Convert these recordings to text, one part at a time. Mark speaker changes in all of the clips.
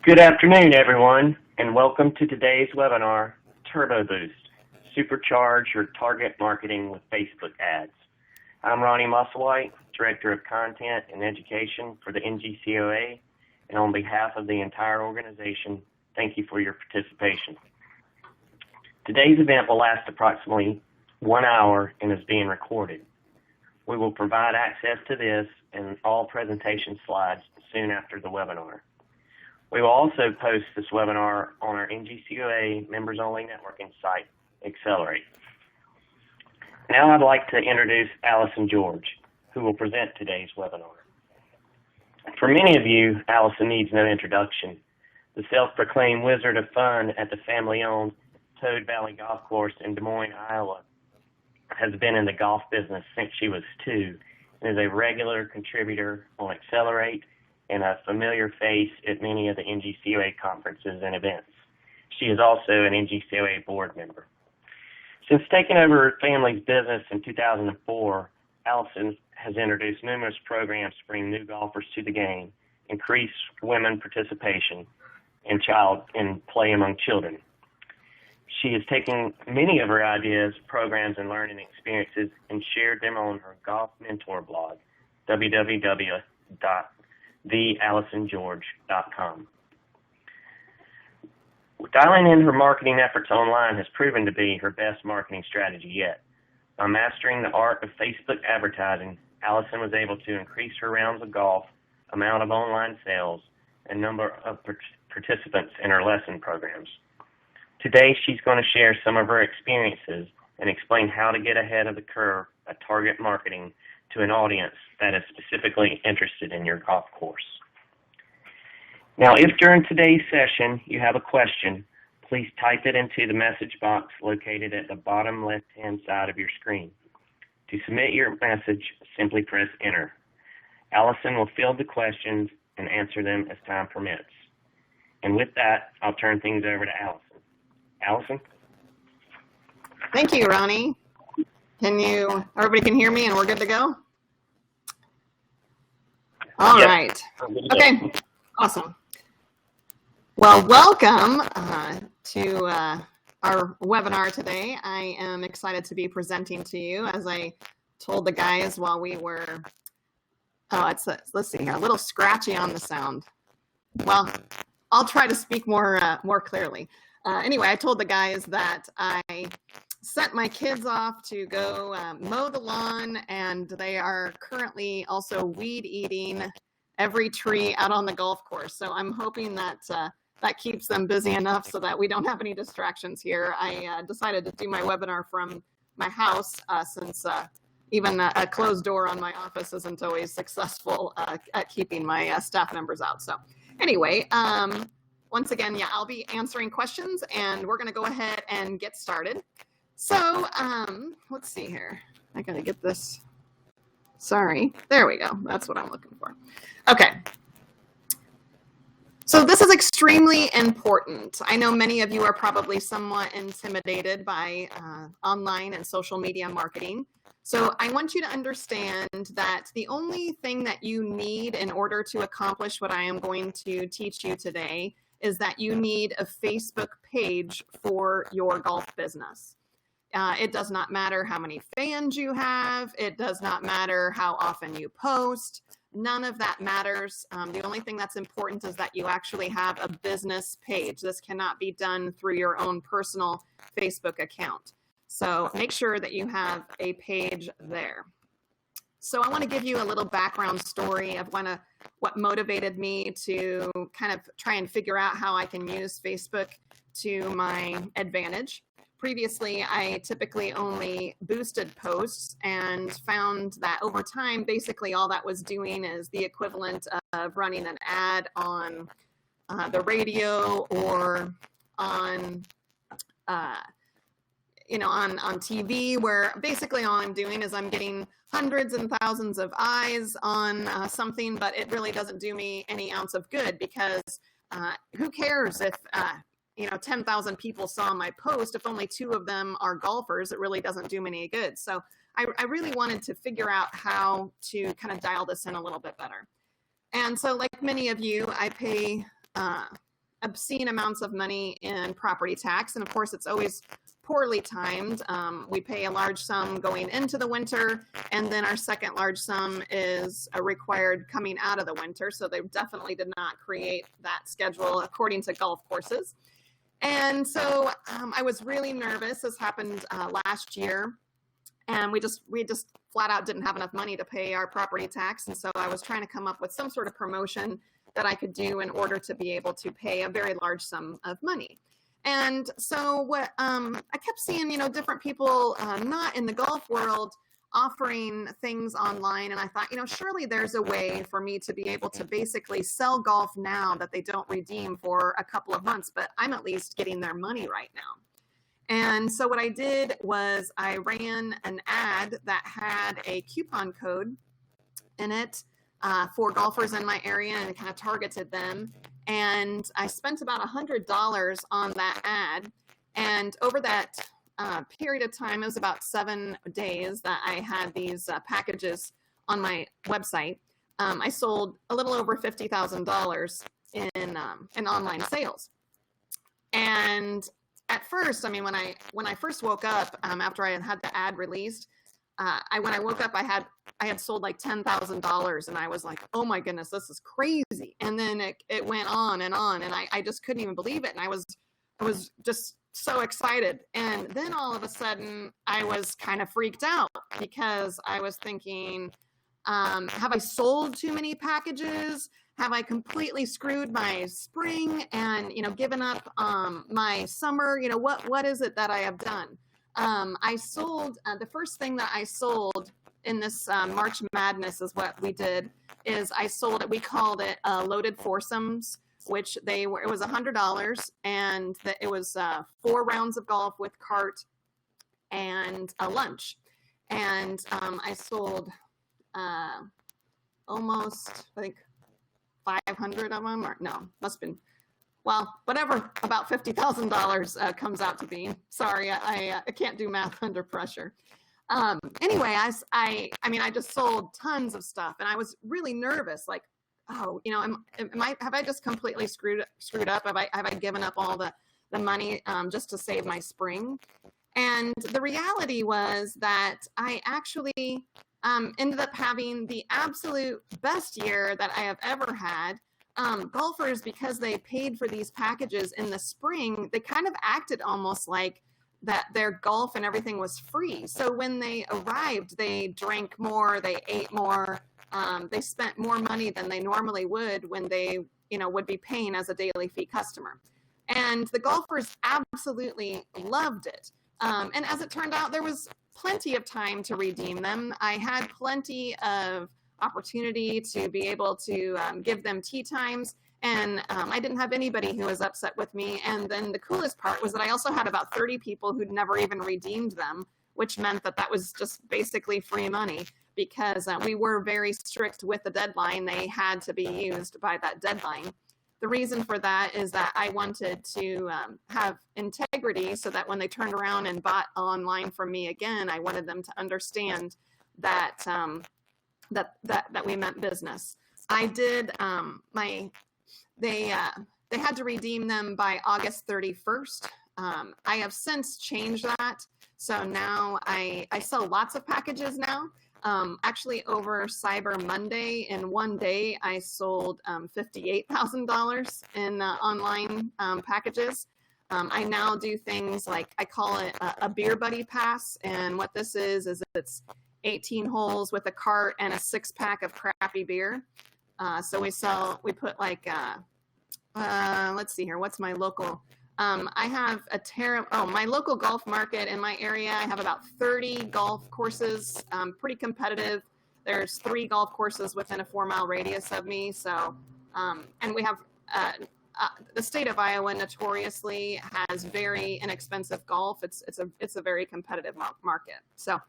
Speaker 1: Good afternoon, everyone, and welcome to today's webinar, Turbo Boost, Supercharge Your Target Marketing with Facebook Ads. I'm Ronnie Musselwhite, Director of Content and Education for the NGCOA, and on behalf of the entire organization, thank you for your participation. Today's event will last approximately 1 hour and is being recorded. We will provide access to this and all presentation slides soon after the webinar. We will also post this webinar on our NGCOA members-only networking site, Accelerate. Now I'd like to introduce Allison George, who will present today's webinar. For many of you, Allison needs no introduction. The self-proclaimed wizard of fun at the family-owned Toad Valley Golf Course in Des Moines, Iowa, has been in the golf business since she was 2 and is a regular contributor on Accelerate and a familiar face at many of the NGCOA conferences and events. She is also an NGCOA board member. Since taking over her family's business in 2004, Allison has introduced numerous programs to bring new golfers to the game, increase women participation, and play among children. She has taken many of her ideas, programs, and learning experiences and shared them on her golf mentor blog, www.theallisongeorge.com. Dialing in her marketing efforts online has proven to be her best marketing strategy yet. By mastering the art of Facebook advertising, Allison was able to increase her rounds of golf, amount of online sales, and number of participants in her lesson programs. Today, she's going to share some of her experiences and explain how to get ahead of the curve at target marketing to an audience that is specifically interested in your golf course. Now, if during today's session you have a question, please type it into the message box located at the bottom left-hand side of your screen. To submit your message, simply press Enter. Allison will field the questions and answer them as time permits. And with that, I'll turn things over to Allison. Allison?
Speaker 2: Thank you, Ronnie. Everybody can hear me and we're good to go? All right. Okay, awesome. Well, welcome to our webinar today. I am excited to be presenting to you. As I told the guys while we were, let's see here, a little scratchy on the sound. Well, I'll try to speak more clearly. Anyway, I told the guys that I sent my kids off to go mow the lawn, and they are currently also weed eating every tree out on the golf course. So I'm hoping that that keeps them busy enough so that we don't have any distractions here. I decided to do my webinar from my house since even a closed door on my office isn't always successful at keeping my staff members out. So anyway, once again, yeah, I'll be answering questions and we're going to go ahead and get started. So let's see here. I got to get this. Sorry. There we go. That's what I'm looking for. Okay. So this is extremely important. I know many of you are probably somewhat intimidated by online and social media marketing. So I want you to understand that the only thing that you need in order to accomplish what I am going to teach you today is that you need a Facebook page for your golf business. It does not matter how many fans you have. It does not matter how often you post. None of that matters. The only thing that's important is that you actually have a business page. This cannot be done through your own personal Facebook account. So make sure that you have a page there. So I want to give you a little background story of what motivated me to kind of try and figure out how I can use Facebook to my advantage. Previously, I typically only boosted posts and found that over time, basically all that was doing is the equivalent of running an ad on the radio or on on TV, where basically all I'm doing is I'm getting hundreds and thousands of eyes on something, but it really doesn't do me any ounce of good, because who cares if 10,000 people saw my post? If only 2 of them are golfers, it really doesn't do me any good. So I really wanted to figure out how to kind of dial this in a little bit better. And so like many of you, I pay obscene amounts of money in property tax. And of course, it's always poorly timed. We pay a large sum going into the winter, and then our second large sum is required coming out of the winter. So they definitely did not create that schedule according to golf courses. And so I was really nervous. This happened last year, and we just flat out didn't have enough money to pay our property tax. And so I was trying to come up with some sort of promotion that I could do in order to be able to pay a very large sum of money. And so what I kept seeing, different people not in the golf world offering things online. And I thought, surely there's a way for me to be able to basically sell golf now that they don't redeem for a couple of months, but I'm at least getting their money right now. And so what I did was I ran an ad that had a coupon code in it for golfers in my area, and kind of targeted them. And I spent about $100 on that ad. And over that period of time, it was about 7 days that I had these packages on my website. I sold a little over $50,000 in online sales. And at first, when I first woke up after I had the ad released, when I woke up, I had sold like $10,000, and I was like, oh my goodness, this is crazy. And then it went on, and I just couldn't even believe it. And I was just so excited. And then all of a sudden I was kind of freaked out, because I was thinking, have I sold too many packages? Have I completely screwed my spring and, given up my summer? What is it that I have done? I sold, the first thing that I sold in this March Madness is what we did, is I sold it, we called it loaded foursomes, which it was $100, and it was 4 rounds of golf with cart and a lunch. And I sold almost, I think, 500 of them, or no, must have been, well, whatever, about $50,000 comes out to be. Sorry, I can't do math under pressure. Anyway, I just sold tons of stuff, and I was really nervous, like, oh, have I just completely screwed up? Have I given up all the money just to save my spring? And the reality was that I actually ended up having the absolute best year that I have ever had. Golfers, because they paid for these packages in the spring, they kind of acted almost like that their golf and everything was free. So when they arrived, they drank more, they ate more, they spent more money than they normally would when they, would be paying as a daily fee customer. And the golfers absolutely loved it. And as it turned out, there was plenty of time to redeem them. I had plenty of opportunity to be able to give them tee times, and I didn't have anybody who was upset with me. And then the coolest part was that I also had about 30 people who'd never even redeemed them, which meant that was just basically free money, because we were very strict with the deadline. They had to be used by that deadline. The reason for that is that I wanted to have integrity, so that when they turned around and bought online from me again, I wanted them to understand that that we meant business. I did they had to redeem them by August 31st. I have since changed that, so now I sell lots of packages now. Actually, over Cyber Monday, in one day, I sold $58,000 in online packages. I now do things like, I call it a beer buddy pass, and what this is it's 18 holes with a cart and a 6-pack of crappy beer. So we put like, let's see here, what's my local? I have my local golf market in my area. I have about 30 golf courses, pretty competitive. There's 3 golf courses within a 4-mile radius of me. So, and we have, the state of Iowa notoriously has very inexpensive golf. It's a very competitive market. So,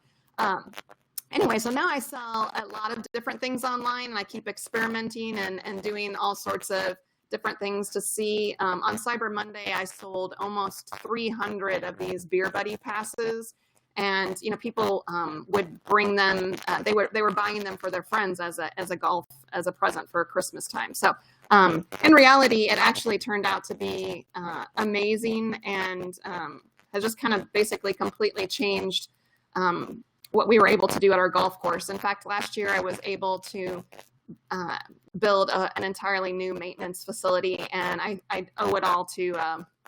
Speaker 2: anyway, so now I sell a lot of different things online, and I keep experimenting and doing all sorts of different things to see. On Cyber Monday, I sold almost 300 of these beer buddy passes, and people would bring them. They were buying them for their friends as a present for Christmas time. So in reality, it actually turned out to be amazing, and has just kind of basically completely changed what we were able to do at our golf course. In fact, last year I was able to build an entirely new maintenance facility, and I owe it all to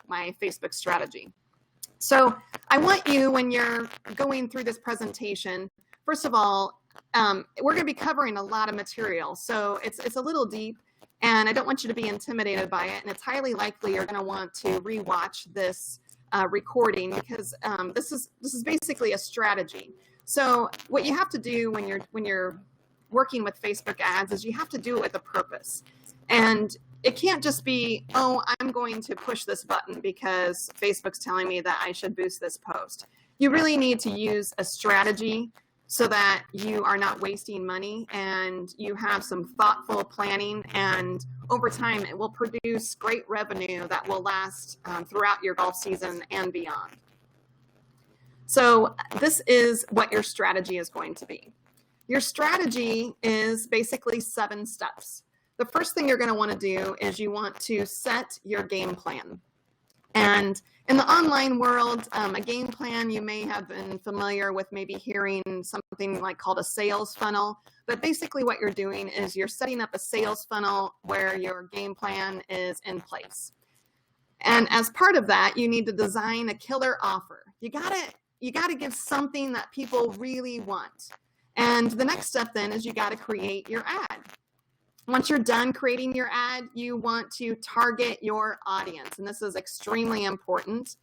Speaker 2: my Facebook strategy. So I want you, when you're going through this presentation, first of all, we're going to be covering a lot of material, so it's a little deep, and I don't want you to be intimidated by it, and it's highly likely you're going to want to rewatch this recording, because this is basically a strategy. So what you have to do when you're working with Facebook ads is you have to do it with a purpose. And it can't just be, oh, I'm going to push this button because Facebook's telling me that I should boost this post. You really need to use a strategy so that you are not wasting money, and you have some thoughtful planning, and over time it will produce great revenue that will last throughout your golf season and beyond. So this is what your strategy is going to be. Your strategy is basically 7 steps. The first thing you're going to want to do is you want to set your game plan. And in the online world, a game plan, you may have been familiar with maybe hearing something like called a sales funnel. But basically what you're doing is you're setting up a sales funnel where your game plan is in place. And as part of that, you need to design a killer offer. You gotta give something that people really want. And the next step then is you got to create your ad. Once you're done creating your ad, you want to target your audience. And this is extremely important.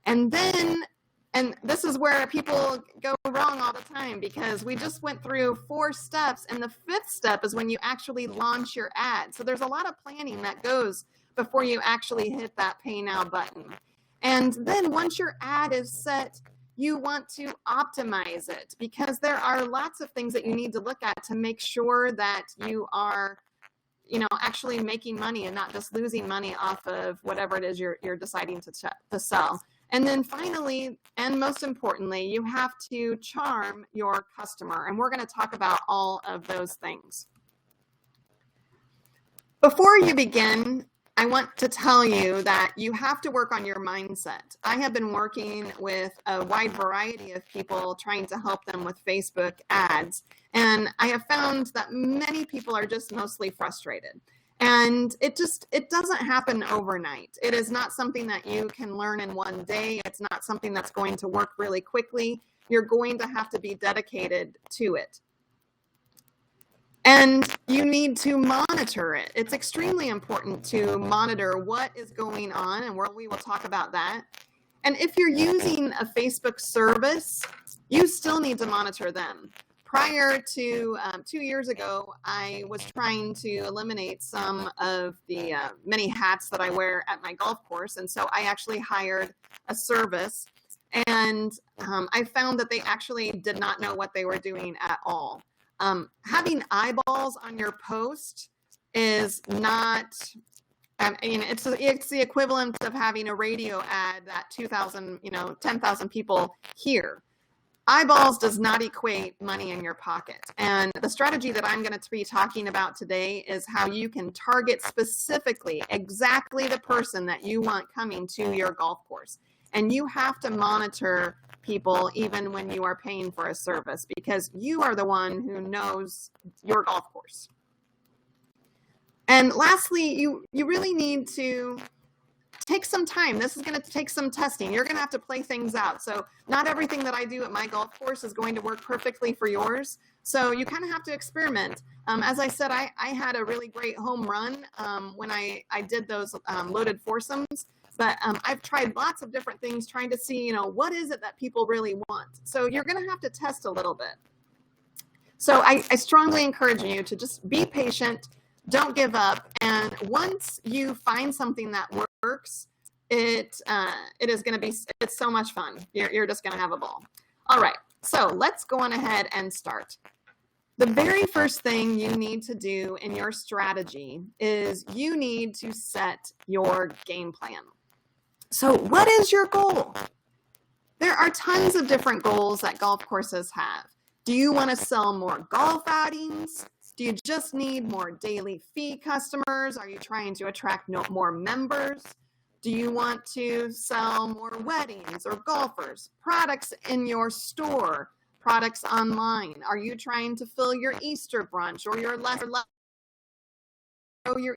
Speaker 2: And this is where people go wrong all the time, because we just went through 4 steps, and the 5th step is when you actually launch your ad. So there's a lot of planning that goes before you actually hit that pay now button. And then once your ad is set, you want to optimize it, because there are lots of things that you need to look at to make sure that you are, actually making money and not just losing money off of whatever it is you're deciding to sell. And then finally, and most importantly, you have to charm your customer. And we're going to talk about all of those things. Before you begin, I want to tell you that you have to work on your mindset. I have been working with a wide variety of people trying to help them with Facebook ads. And I have found that many people are just mostly frustrated. And it doesn't happen overnight. It is not something that you can learn in one day. It's not something that's going to work really quickly. You're going to have to be dedicated to it. And you need to monitor it. It's extremely important to monitor what is going on, and we will talk about that. And if you're using a Facebook service, you still need to monitor them. Prior to 2 years ago, I was trying to eliminate some of the many hats that I wear at my golf course. And so I actually hired a service, and I found that they actually did not know what they were doing at all. Having eyeballs on your post is not, it's the equivalent of having a radio ad that 10,000 people hear. Eyeballs does not equate money in your pocket. And the strategy that I'm going to be talking about today is how you can target specifically exactly the person that you want coming to your golf course. And you have to monitor people even when you are paying for a service, because you are the one who knows your golf course. And lastly, you really need to take some time. This is going to take some testing. You're going to have to play things out. So not everything that I do at my golf course is going to work perfectly for yours. So you kind of have to experiment. As I said, I had a really great home run when I did those loaded foursomes. But I've tried lots of different things trying to see, what is it that people really want? So you're going to have to test a little bit. So I strongly encourage you to just be patient, don't give up. And once you find something that works, it is going to be, it's so much fun. You're just going to have a ball. All right. So let's go on ahead and start. The very first thing you need to do in your strategy is you need to set your game plan. So what is your goal? There are tons of different goals that golf courses have. Do you want to sell more golf outings? Do you just need more daily fee customers? Are you trying to attract more members? Do you want to sell more weddings or golfers? Products in your store, products online? Are you trying to fill your Easter brunch or your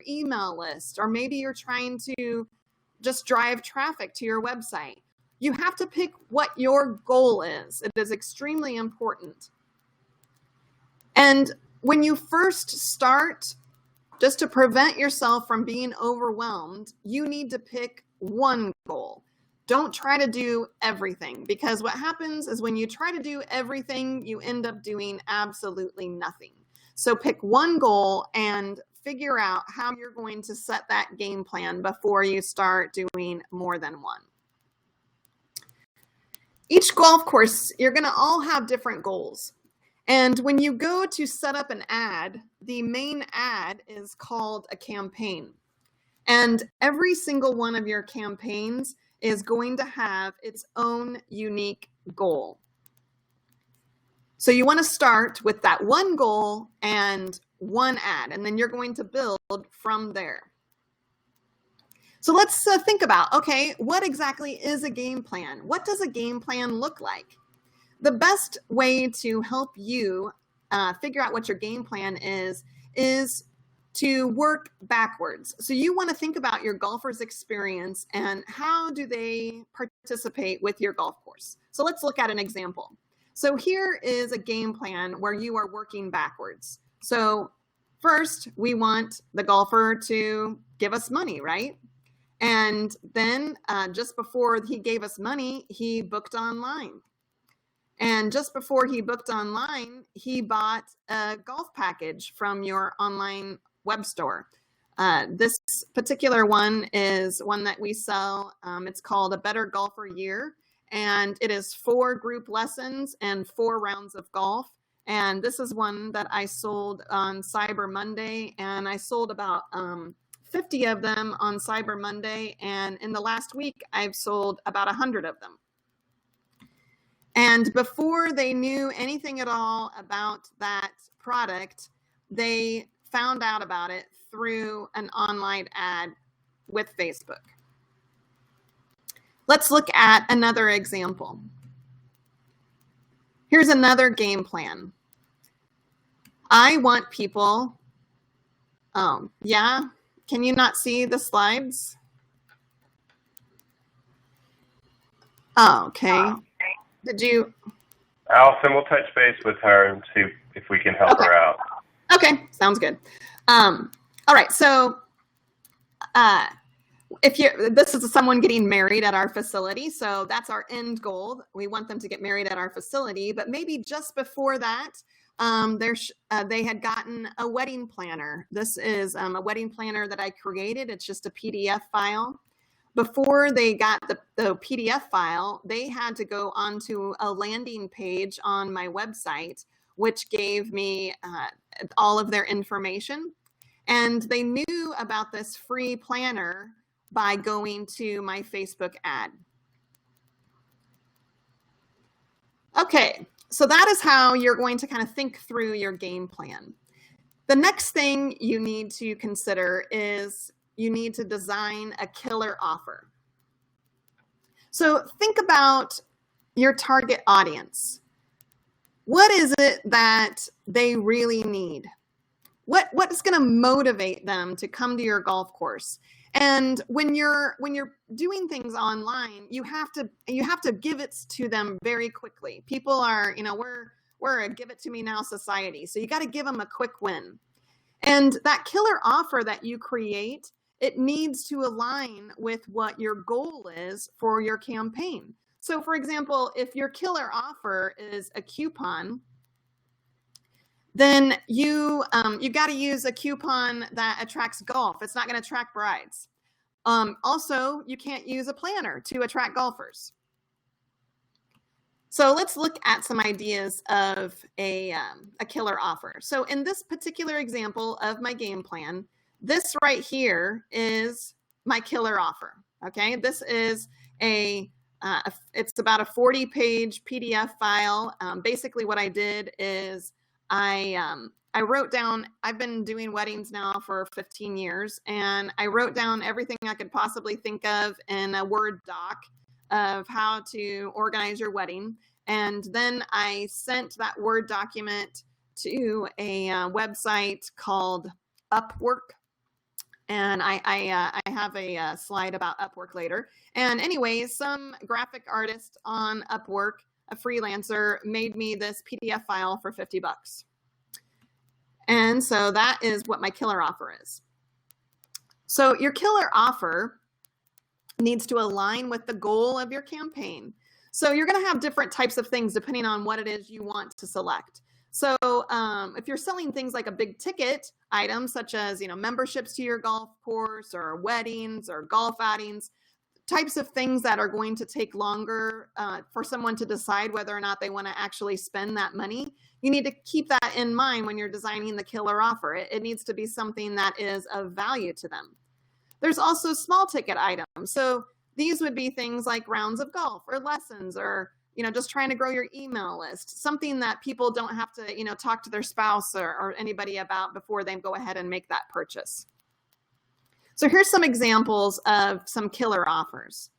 Speaker 2: email list? Or maybe you're trying to just drive traffic to your website. You have to pick what your goal is. It is extremely important. And when you first start, just to prevent yourself from being overwhelmed, you need to pick one goal. Don't try to do everything, because what happens is when you try to do everything, you end up doing absolutely nothing. So pick one goal and figure out how you're going to set that game plan before you start doing more than one. Each golf course, you're going to all have different goals. And when you go to set up an ad, the main ad is called a campaign. And every single one of your campaigns is going to have its own unique goal. So you want to start with that one goal and one ad, and then you're going to build from there. So let's think about, okay, what exactly is a game plan? What does a game plan look like? The best way to help you figure out what your game plan is to work backwards. So you want to think about your golfer's experience and how do they participate with your golf course. So let's look at an example. So here is a game plan where you are working backwards. So first, we want the golfer to give us money, right? And then just before he gave us money, he booked online. And just before he booked online, he bought a golf package from your online web store. This particular one is one that we sell. It's called A Better Golfer Year. And it is 4 group lessons and 4 rounds of golf. And this is one that I sold on Cyber Monday. And I sold about 50 of them on Cyber Monday. And in the last week, I've sold about 100 of them. And before they knew anything at all about that product, they found out about it through an online ad with Facebook. Let's look at another example. Here's another game plan. I want people, yeah, can you not see the slides? Oh, okay. Did you?
Speaker 3: Allison, we'll touch base with her and see if we can help her out.
Speaker 2: Okay, sounds good. All right, so this is someone getting married at our facility, so that's our end goal. We want them to get married at our facility, but maybe just before that, they had gotten a wedding planner. This is a wedding planner that I created. It's just a PDF file. Before they got the PDF file, they had to go onto a landing page on my website, which gave me all of their information. And they knew about this free planner by going to my Facebook ad. Okay, so that is how you're going to kind of think through your game plan. The next thing you need to consider is you need to design a killer offer. So think about your target audience. What is it that they really need? What is going to motivate them to come to your golf course? And when you're doing things online, you have to give it to them very quickly. People are, we're a give it to me now society. So you got to give them a quick win. And that killer offer that you create, it needs to align with what your goal is for your campaign. So for example, if your killer offer is a coupon, then you got to use a coupon that attracts golf. It's not going to attract brides. Also, you can't use a planner to attract golfers. So let's look at some ideas of a killer offer. So in this particular example of my game plan, this right here is my killer offer. Okay, this is a It's about a 40-page PDF file. Basically, what I did is I wrote down, I've been doing weddings now for 15 years, and I wrote down everything I could possibly think of in a Word doc of how to organize your wedding. And then I sent that Word document to a website called Upwork. And I have a slide about Upwork later. And anyways, some graphic artist on Upwork, a freelancer, made me this PDF file for $50. And so that is what my killer offer is. So your killer offer needs to align with the goal of your campaign. So you're going to have different types of things depending on what it is you want to select. So if you're selling things like a big ticket item, such as, memberships to your golf course or weddings or golf outings, types of things that are going to take longer for someone to decide whether or not they want to actually spend that money, you need to keep that in mind when you're designing the killer offer. It needs to be something that is of value to them. There's also small ticket items. So these would be things like rounds of golf or lessons or just trying to grow your email list, something that people don't have to, talk to their spouse or anybody about before they go ahead and make that purchase. So here's some examples of some killer offers.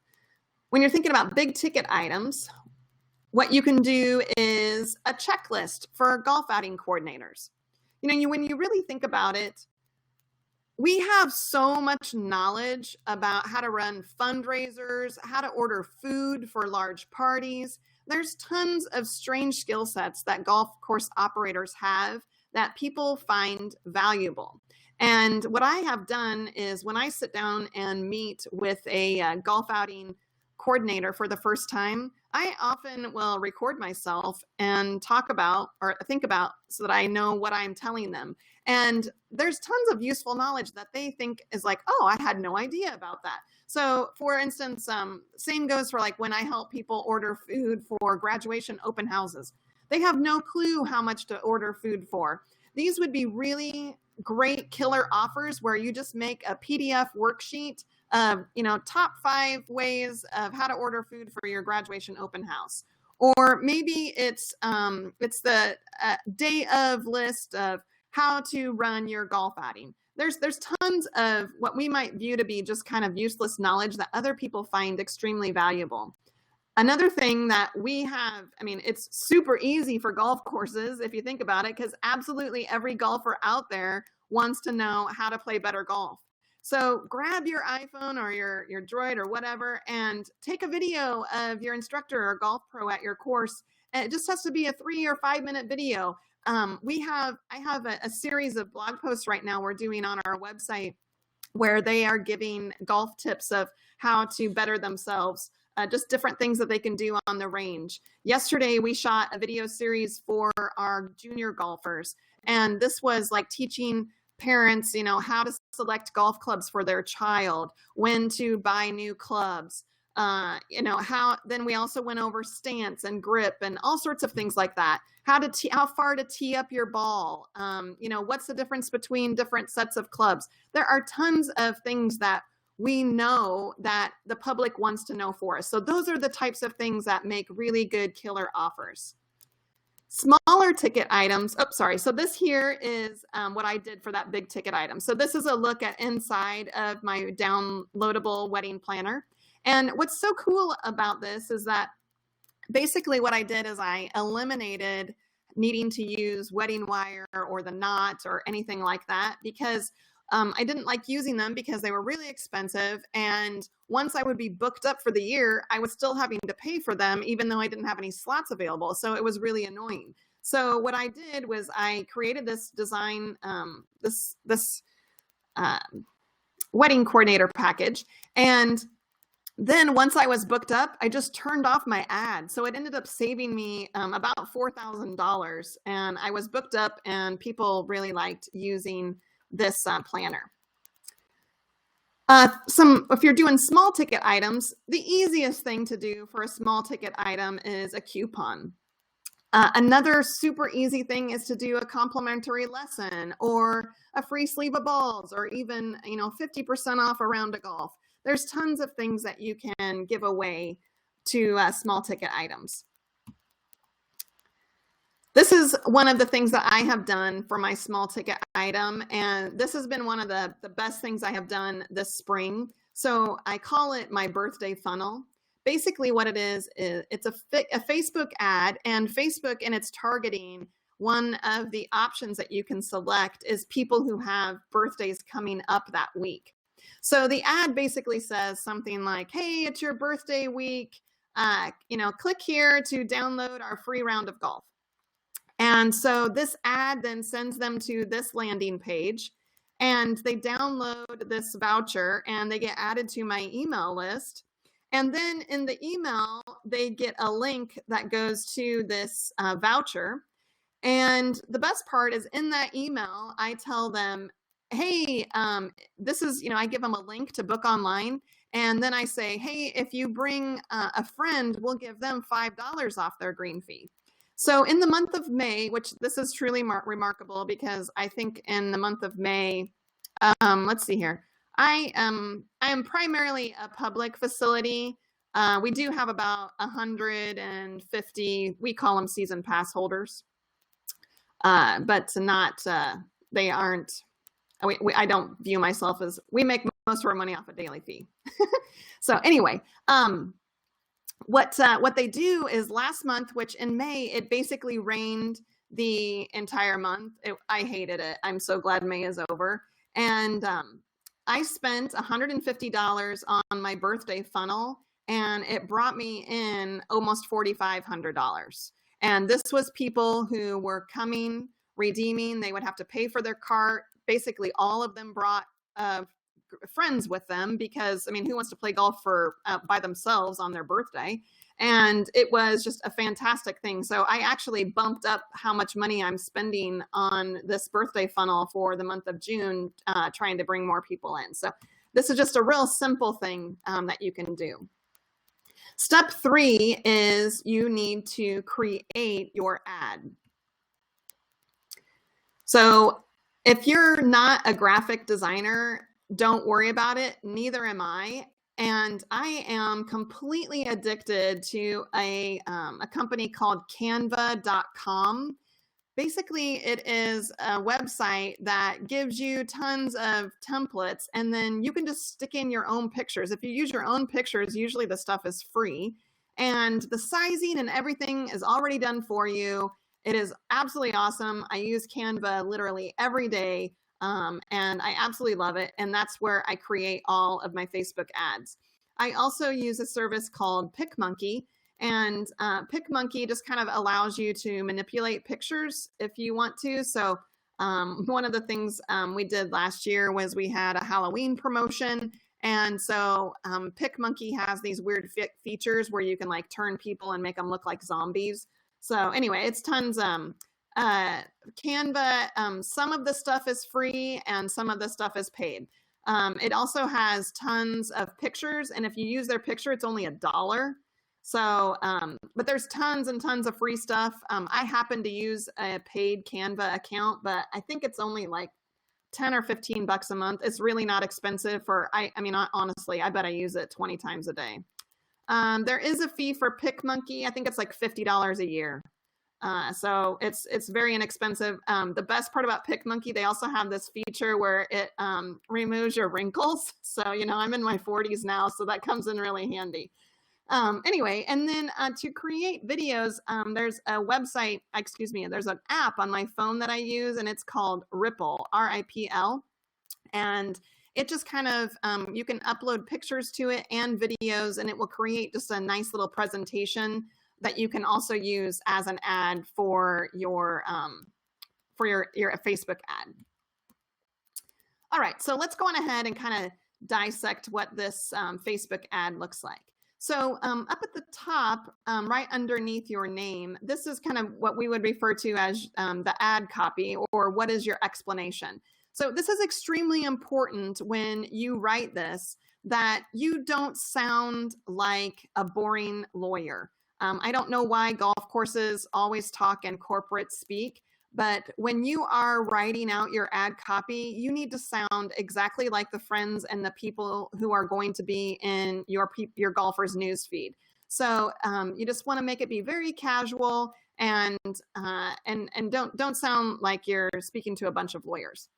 Speaker 2: When you're thinking about big ticket items, what you can do is a checklist for golf outing coordinators. When you really think about it, we have so much knowledge about how to run fundraisers, how to order food for large parties. There's tons of strange skill sets that golf course operators have that people find valuable. And what I have done is when I sit down and meet with a golf outing coordinator for the first time, I often will record myself and talk about or think about so that I know what I'm telling them. And there's tons of useful knowledge that they think is like, oh, I had no idea about that. So for instance, same goes for like when I help people order food for graduation open houses. They have no clue how much to order food for. These would be really great killer offers where you just make a PDF worksheet of, top 5 ways of how to order food for your graduation open house. Or maybe it's the day of list of how to run your golf outing. There's tons of what we might view to be just kind of useless knowledge that other people find extremely valuable. Another thing that we have, it's super easy for golf courses if you think about it, because absolutely every golfer out there wants to know how to play better golf. So grab your iPhone or your Droid or whatever and take a video of your instructor or golf pro at your course. And it just has to be a 3 or 5 minute video. I have a series of blog posts right now we're doing on our website where they are giving golf tips of how to better themselves, just different things that they can do on the range. Yesterday, we shot a video series for our junior golfers, and this was like teaching parents, how to select golf clubs for their child, when to buy new clubs, then we also went over stance and grip and all sorts of things like that. How far to tee up your ball. What's the difference between different sets of clubs? There are tons of things that we know that the public wants to know for us. So those are the types of things that make really good killer offers. Smaller ticket items. So this here is what I did for that big ticket item. So this is a look at inside of my downloadable wedding planner. And what's so cool about this is that basically what I did is I eliminated needing to use wedding wire or the knot or anything like that because I didn't like using them because they were really expensive. And once I would be booked up for the year, I was still having to pay for them, even though I didn't have any slots available. So it was really annoying. So what I did was I created this design, this wedding coordinator package. And then once I was booked up, I just turned off my ad. So it ended up saving me about $4,000. And I was booked up and people really liked using this planner. If you're doing small ticket items, the easiest thing to do for a small ticket item is a coupon. Another super easy thing is to do a complimentary lesson or a free sleeve of balls or even 50% off a round of golf. There's tons of things that you can give away to small ticket items. This is one of the things that I have done for my small ticket item, and this has been one of the best things I have done this spring. So I call it my birthday funnel. Basically what it is it's a Facebook ad, and Facebook in its targeting, one of the options that you can select is people who have birthdays coming up that week. So the ad basically says something like, hey, it's your birthday week. Click here to download our free round of golf. And so this ad then sends them to this landing page, and they download this voucher and they get added to my email list. And then in the email, they get a link that goes to this voucher. And the best part is in that email, I tell them, hey, this is, I give them a link to book online. And then I say, hey, if you bring a friend, we'll give them $5 off their green fee. So in the month of May, which this is truly remarkable, because I think in the month of May, let's see here. I am primarily a public facility. We do have about 150, we call them season pass holders, but not, they aren't, I don't view myself as, we make most of our money off a daily fee. So anyway, what they do is last month, which in May, it basically rained the entire month. I hated it. I'm so glad May is over. And I spent $150 on my birthday funnel, and it brought me in almost $4,500. And this was people who were coming, redeeming. They would have to pay for their cart. Basically, all of them brought friends with them, because who wants to play golf by themselves on their birthday? And it was just a fantastic thing. So I actually bumped up how much money I'm spending on this birthday funnel for the month of June, trying to bring more people in. So this is just a real simple thing that you can do. Step 3 is you need to create your ad. So if you're not a graphic designer, don't worry about it. Neither am I. And I am completely addicted to a company called canva.com. Basically, it is a website that gives you tons of templates, and then you can just stick in your own pictures. If you use your own pictures, usually the stuff is free, and the sizing and everything is already done for you. It is absolutely awesome. I use Canva literally every day. And I absolutely love it. And that's where I create all of my Facebook ads. I also use a service called PicMonkey, and PicMonkey just kind of allows you to manipulate pictures if you want to. So one of the things we did last year was we had a Halloween promotion. And so PicMonkey has these weird features where you can like turn people and make them look like zombies. So anyway, it's tons. Canva, some of the stuff is free and some of the stuff is paid. It also has tons of pictures, and if you use their picture, it's only $1. So, but there's tons and tons of free stuff. I happen to use a paid Canva account, but I think it's only like 10 or 15 bucks a month. It's really not expensive for, honestly, I bet I use it 20 times a day. There is a fee for PicMonkey. I think it's like $50 a year. So it's very inexpensive. The best part about PicMonkey, they also have this feature where it removes your wrinkles. So, I'm in my 40s now, so that comes in really handy. Anyway, and then to create videos, there's a website, there's an app on my phone that I use, and it's called Ripple, R-I-P-L. And it just kind of, you can upload pictures to it and videos, and it will create just a nice little presentation that you can also use as an ad for your Facebook ad. All right, so let's go on ahead and kind of dissect what this Facebook ad looks like. So up at the top, right underneath your name, this is kind of what we would refer to as the ad copy, or what is your explanation. So this is extremely important when you write this, that you don't sound like a boring lawyer. I don't know why golf courses always talk in corporate speak, but when you are writing out your ad copy, you need to sound exactly like the friends and the people who are going to be in your golfer's newsfeed. So you just want to make it be very casual and don't sound like you're speaking to a bunch of lawyers.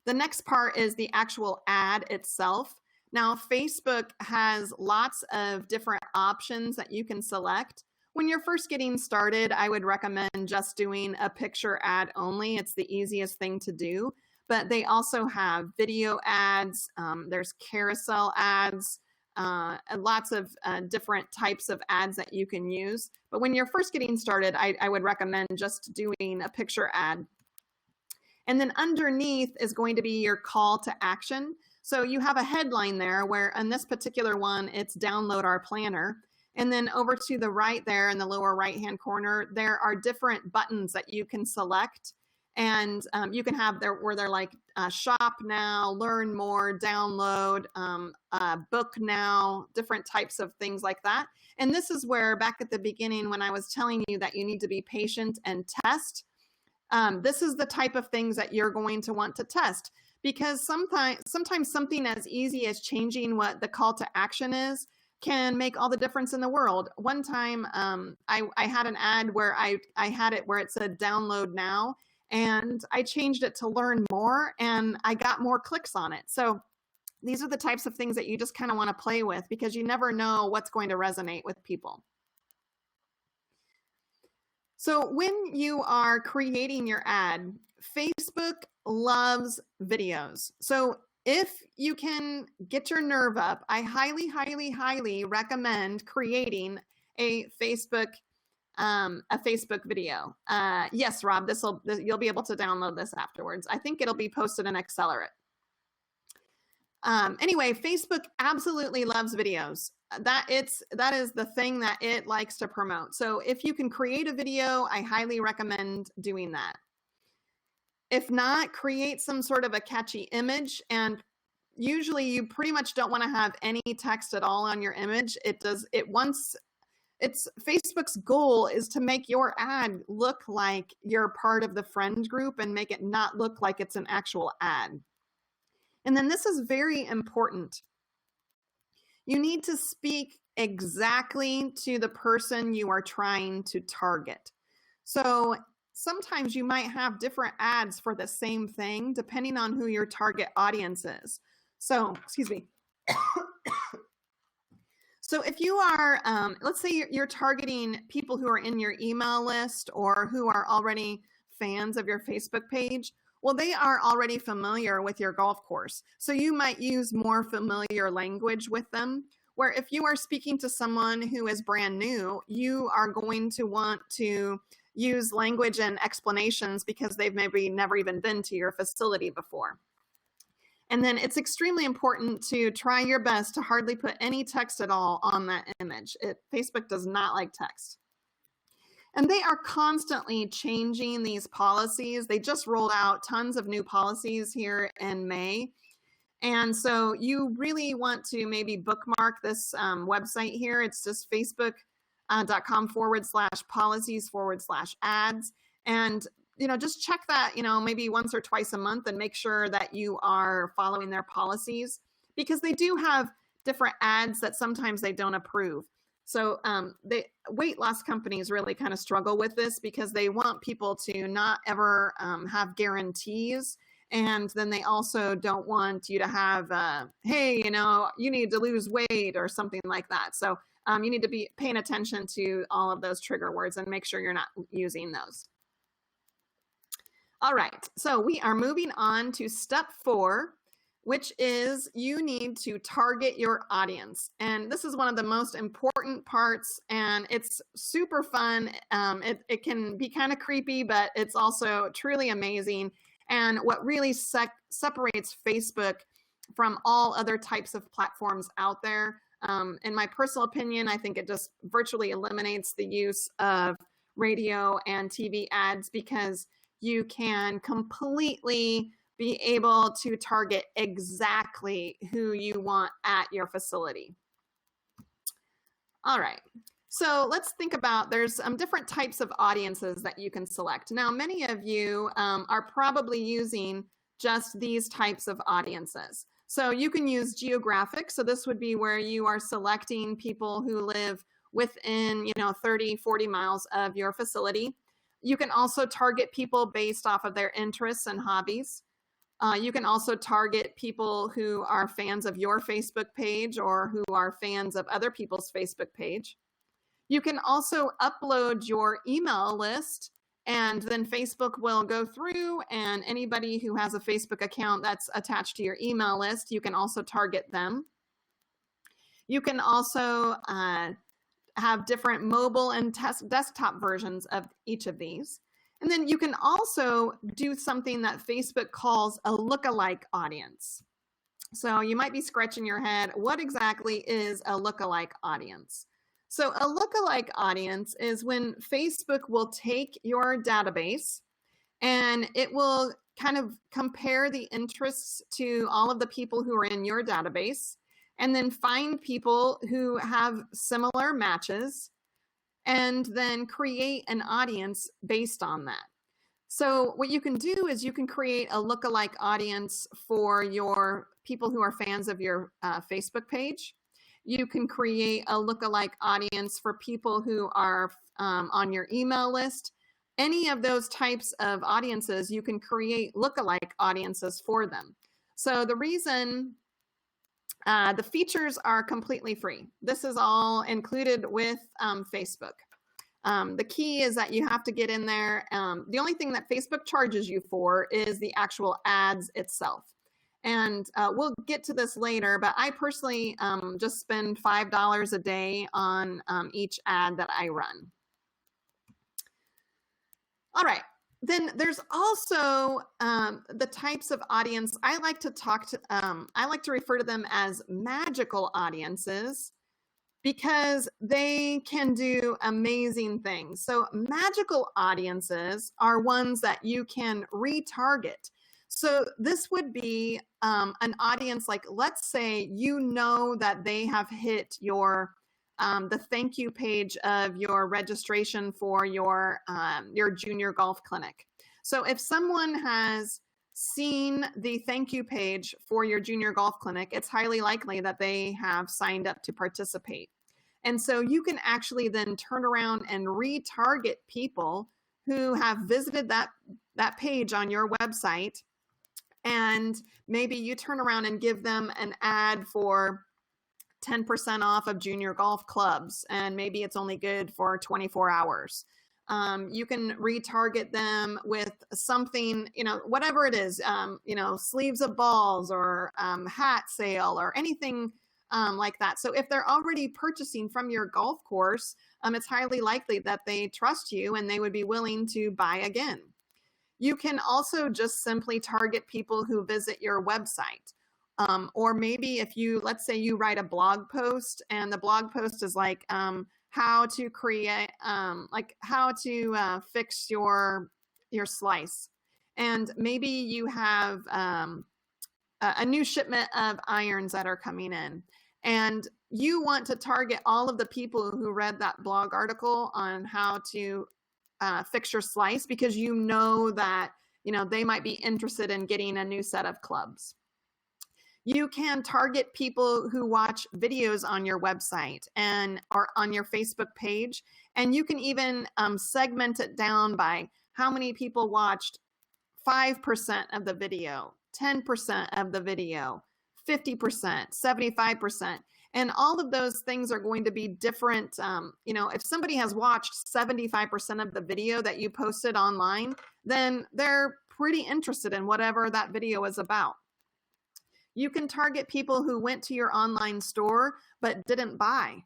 Speaker 2: The next part is the actual ad itself. Now, Facebook has lots of different options that you can select. When you're first getting started, I would recommend just doing a picture ad only. It's the easiest thing to do. But they also have video ads, there's carousel ads, and lots of different types of ads that you can use. But when you're first getting started, I would recommend just doing a picture ad. And then underneath is going to be your call to action. So you have a headline there where on this particular one, it's download our planner. And then over to the right there in the lower right-hand corner, there are different buttons that you can select. And you can have there where they're like shop now, learn more, download, book now, different types of things like that. And this is where back at the beginning when I was telling you that you need to be patient and test, this is the type of things that you're going to want to test, because sometimes something as easy as changing what the call to action is can make all the difference in the world. One time I had an ad where I had it where it said download now, and I changed it to learn more, and I got more clicks on it. So these are the types of things that you just kind of want to play with, because you never know what's going to resonate with people. So when you are creating your ad, Facebook loves videos. So if you can get your nerve up, I highly, highly, highly recommend creating a Facebook video. Yes, Rob, you'll be able to download this afterwards. I think it'll be posted in Accelerate. Anyway, Facebook absolutely loves videos. That is the thing that it likes to promote. So if you can create a video, I highly recommend doing that. If not, create some sort of a catchy image, and usually you pretty much don't want to have any text at all on your image. Facebook's goal is to make your ad look like you're part of the friend group and make it not look like it's an actual ad. And then this is very important. You need to speak exactly to the person you are trying to target. So sometimes you might have different ads for the same thing depending on who your target audience is. So, excuse me. So if you are, let's say you're targeting people who are in your email list or who are already fans of your Facebook page, well, they are already familiar with your golf course. So you might use more familiar language with them, where if you are speaking to someone who is brand new, you are going to want to use language and explanations because they've maybe never even been to your facility before. And then it's extremely important to try your best to hardly put any text at all on that image. Facebook does not like text. And they are constantly changing these policies. They just rolled out tons of new policies here in May. And so you really want to maybe bookmark this website here. It's just facebook.com/policies/ads. And just check that, maybe once or twice a month and make sure that you are following their policies, because they do have different ads that sometimes they don't approve. So the weight loss companies really kind of struggle with this because they want people to not ever have guarantees. And then they also don't want you to have, hey, you need to lose weight or something like that. So you need to be paying attention to all of those trigger words and make sure you're not using those. All right, so we are moving on to step 4, which is you need to target your audience. And this is one of the most important parts, and it's super fun. It can be kind of creepy, but it's also truly amazing. And what really separates Facebook from all other types of platforms out there, in my personal opinion, I think it just virtually eliminates the use of radio and TV ads, because you can completely be able to target exactly who you want at your facility. All right, so let's think about, there's different types of audiences that you can select. Now, many of you are probably using just these types of audiences. So you can use geographic. So this would be where you are selecting people who live within, 30, 40 miles of your facility. You can also target people based off of their interests and hobbies. You can also target people who are fans of your Facebook page or who are fans of other people's Facebook page. You can also upload your email list, and then Facebook will go through, and anybody who has a Facebook account that's attached to your email list, you can also target them. You can also have different mobile and desktop versions of each of these. And then you can also do something that Facebook calls a lookalike audience. So you might be scratching your head, what exactly is a lookalike audience? So a lookalike audience is when Facebook will take your database and it will kind of compare the interests to all of the people who are in your database and then find people who have similar matches and then create an audience based on that. So what you can do is you can create a lookalike audience for your people who are fans of your Facebook page. You can create a lookalike audience for people who are on your email list. Any of those types of audiences, you can create lookalike audiences for them. So the reason the features are completely free. This is all included with Facebook. The key is that you have to get in there. The only thing that Facebook charges you for is the actual ads itself. And we'll get to this later, but I personally just spend $5 a day on each ad that I run. All right. Then there's also the types of audience I like to refer to them as magical audiences because they can do amazing things. So magical audiences are ones that you can retarget. So this would be an audience like, let's say you know that they have hit your the thank you page of your registration for your junior golf clinic. So if someone has seen the thank you page for your junior golf clinic, it's highly likely that they have signed up to participate. And so you can actually then turn around and retarget people who have visited that page on your website. And maybe you turn around and give them an ad for 10% off of junior golf clubs, and maybe it's only good for 24 hours. You can retarget them with something, whatever it is, sleeves of balls or hat sale or anything like that. So if they're already purchasing from your golf course, it's highly likely that they trust you and they would be willing to buy again. You can also just simply target people who visit your website. Or maybe if let's say you write a blog post and the blog post is like how to create, how to fix your slice. And maybe you have a new shipment of irons that are coming in. And you want to target all of the people who read that blog article on how to fix your slice because you know that, they might be interested in getting a new set of clubs. You can target people who watch videos on your website or on your Facebook page. And you can even segment it down by how many people watched 5% of the video, 10% of the video, 50%, 75%. And all of those things are going to be different. If somebody has watched 75% of the video that you posted online, then they're pretty interested in whatever that video is about. You can target people who went to your online store but didn't buy.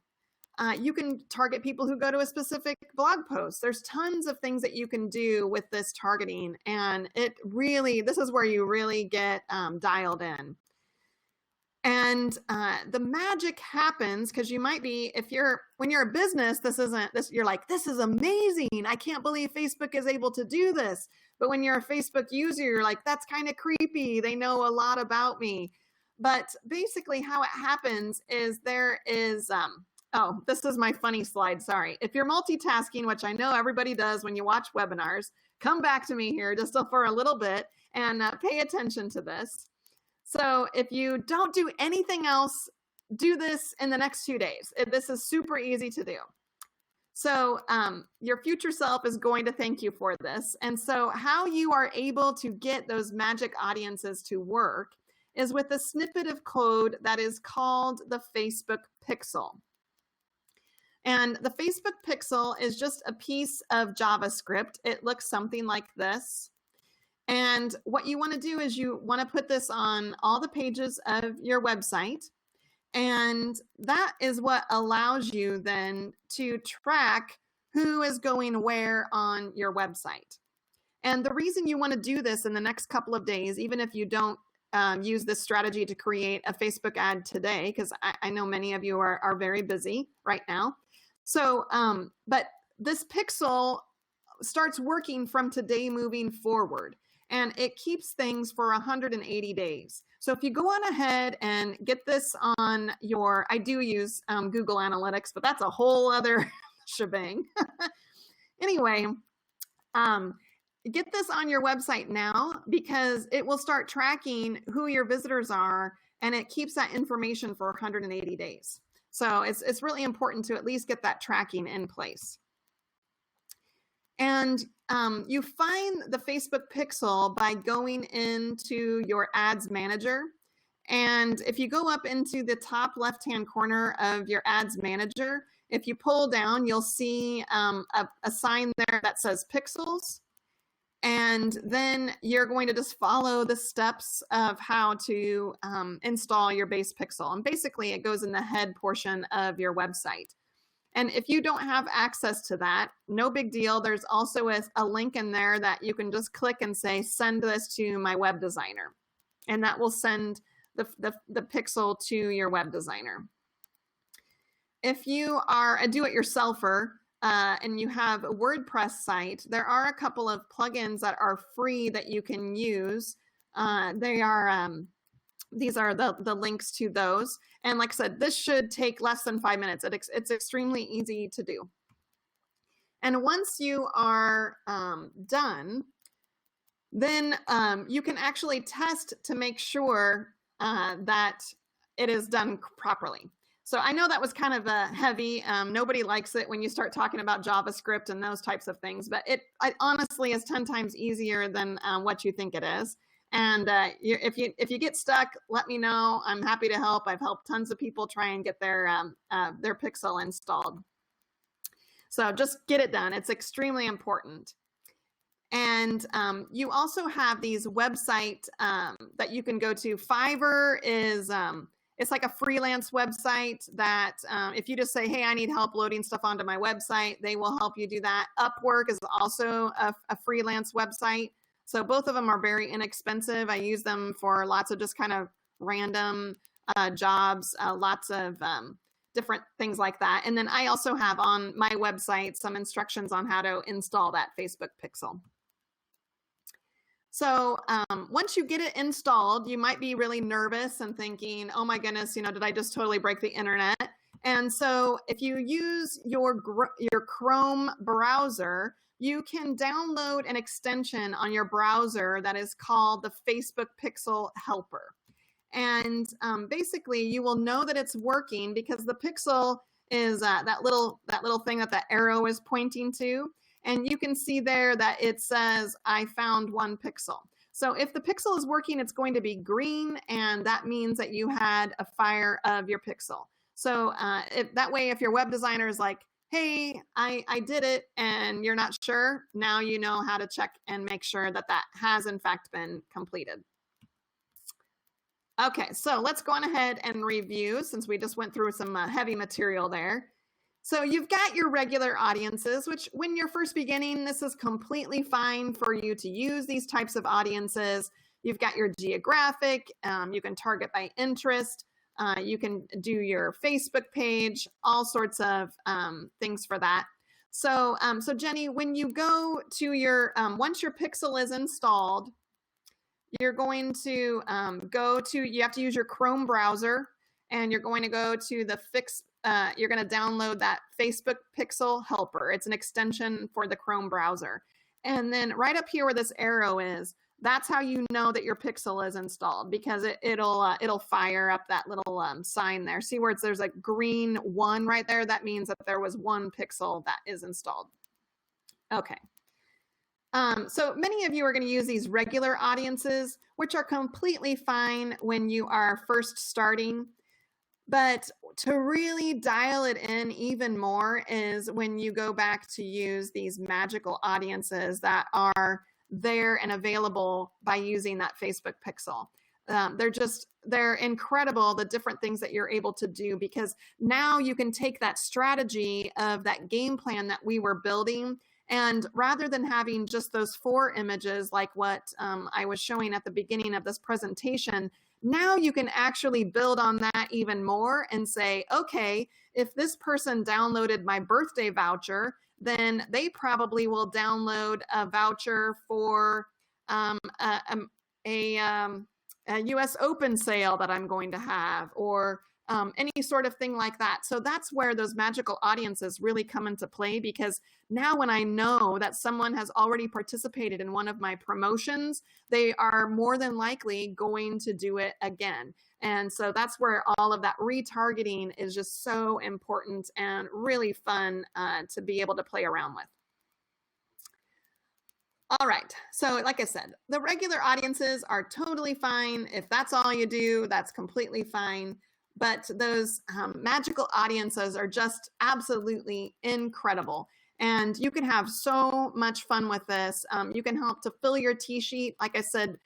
Speaker 2: You can target people who go to a specific blog post. There's tons of things that you can do with this targeting. And this is where you really get dialed in. And the magic happens because you might be, when you're a business, you're like, this is amazing. I can't believe Facebook is able to do this. But when you're a Facebook user, you're like, that's kind of creepy. They know a lot about me. But basically how it happens is there is, this is my funny slide. Sorry. If you're multitasking, which I know everybody does when you watch webinars, come back to me here just for a little bit and pay attention to this. So if you don't do anything else, do this in the next 2 days. This is super easy to do. So your future self is going to thank you for this. And so how you are able to get those magic audiences to work is with a snippet of code that is called the Facebook pixel. And the Facebook pixel is just a piece of JavaScript. It looks something like this. And what you want to do is you want to put this on all the pages of your website. And that is what allows you then to track who is going where on your website. And the reason you want to do this in the next couple of days, even if you don't use this strategy to create a Facebook ad today, because I know many of you are very busy right now. So, but this pixel starts working from today moving forward, and it keeps things for 180 days. So if you go on ahead and get this on your, I do use Google Analytics, but that's a whole other shebang. Anyway, get this on your website now, because it will start tracking who your visitors are, and it keeps that information for 180 days. So it's really important to at least get that tracking in place. And you find the Facebook pixel by going into your ads manager. And if you go up into the top left-hand corner of your ads manager, if you pull down, you'll see a sign there that says pixels. And then you're going to just follow the steps of how to install your base pixel. And basically it goes in the head portion of your website. And if you don't have access to that, no big deal. There's also a link in there that you can just click and say, send this to my web designer. And that will send the pixel to your web designer. If you are a do-it-yourselfer and you have a WordPress site, there are a couple of plugins that are free that you can use. These are the links to those. And like I said, this should take less than 5 minutes. It's extremely easy to do. And once you are done, then you can actually test to make sure that it is done properly. So I know that was kind of heavy. Nobody likes it when you start talking about JavaScript and those types of things, but it honestly is 10 times easier than what you think it is. And if you get stuck, let me know. I'm happy to help. I've helped tons of people try and get their pixel installed. So just get it done. It's extremely important. And you also have these websites that you can go to. Fiverr is it's like a freelance website that if you just say, hey, I need help loading stuff onto my website, they will help you do that. Upwork is also a freelance website. So both of them are very inexpensive. I use them for lots of just kind of random jobs, lots of different things like that. And then I also have on my website some instructions on how to install that Facebook pixel. So once you get it installed, you might be really nervous and thinking, oh my goodness, did I just totally break the internet? And so if you use your Chrome browser, you can download an extension on your browser that is called the Facebook Pixel Helper. And basically you will know that it's working because the pixel is that little thing that arrow is pointing to. And you can see there that it says, I found 1 pixel. So if the pixel is working, it's going to be green, and that means that you had a fire of your pixel. So that way, if your web designer is like, hey, I did it, and you're not sure, now you know how to check and make sure that that has in fact been completed. Okay, so let's go on ahead and review since we just went through some heavy material there. So you've got your regular audiences, which when you're first beginning, this is completely fine for you to use these types of audiences. You've got your geographic, you can target by interest, you can do your Facebook page, all sorts of things for that. So, so Jenny, when you go to your, once your pixel is installed, you're going to you have to use your Chrome browser, and you're going to go to the you're going to download that Facebook Pixel Helper. It's an extension for the Chrome browser. And then right up here where this arrow is, that's how you know that your pixel is installed, because it'll fire up that little sign there. See where there's a green 1 right there? That means that there was 1 pixel that is installed. Okay. So many of you are going to use these regular audiences, which are completely fine when you are first starting. But to really dial it in even more is when you go back to use these magical audiences that are there and available by using that Facebook pixel. They're incredible, the different things that you're able to do, because now you can take that strategy of that game plan that we were building, and rather than having just those 4 images like what I was showing at the beginning of this presentation, now you can actually build on that even more and say, okay, if this person downloaded my birthday voucher, then they probably will download a voucher for a US Open sale that I'm going to have, or any sort of thing like that. So that's where those magical audiences really come into play, because now when I know that someone has already participated in one of my promotions, they are more than likely going to do it again. And so that's where all of that retargeting is just so important and really fun to be able to play around with. All right, so like I said, the regular audiences are totally fine. If that's all you do, that's completely fine. But those magical audiences are just absolutely incredible. And you can have so much fun with this. You can help to fill your tee sheet. Like I said,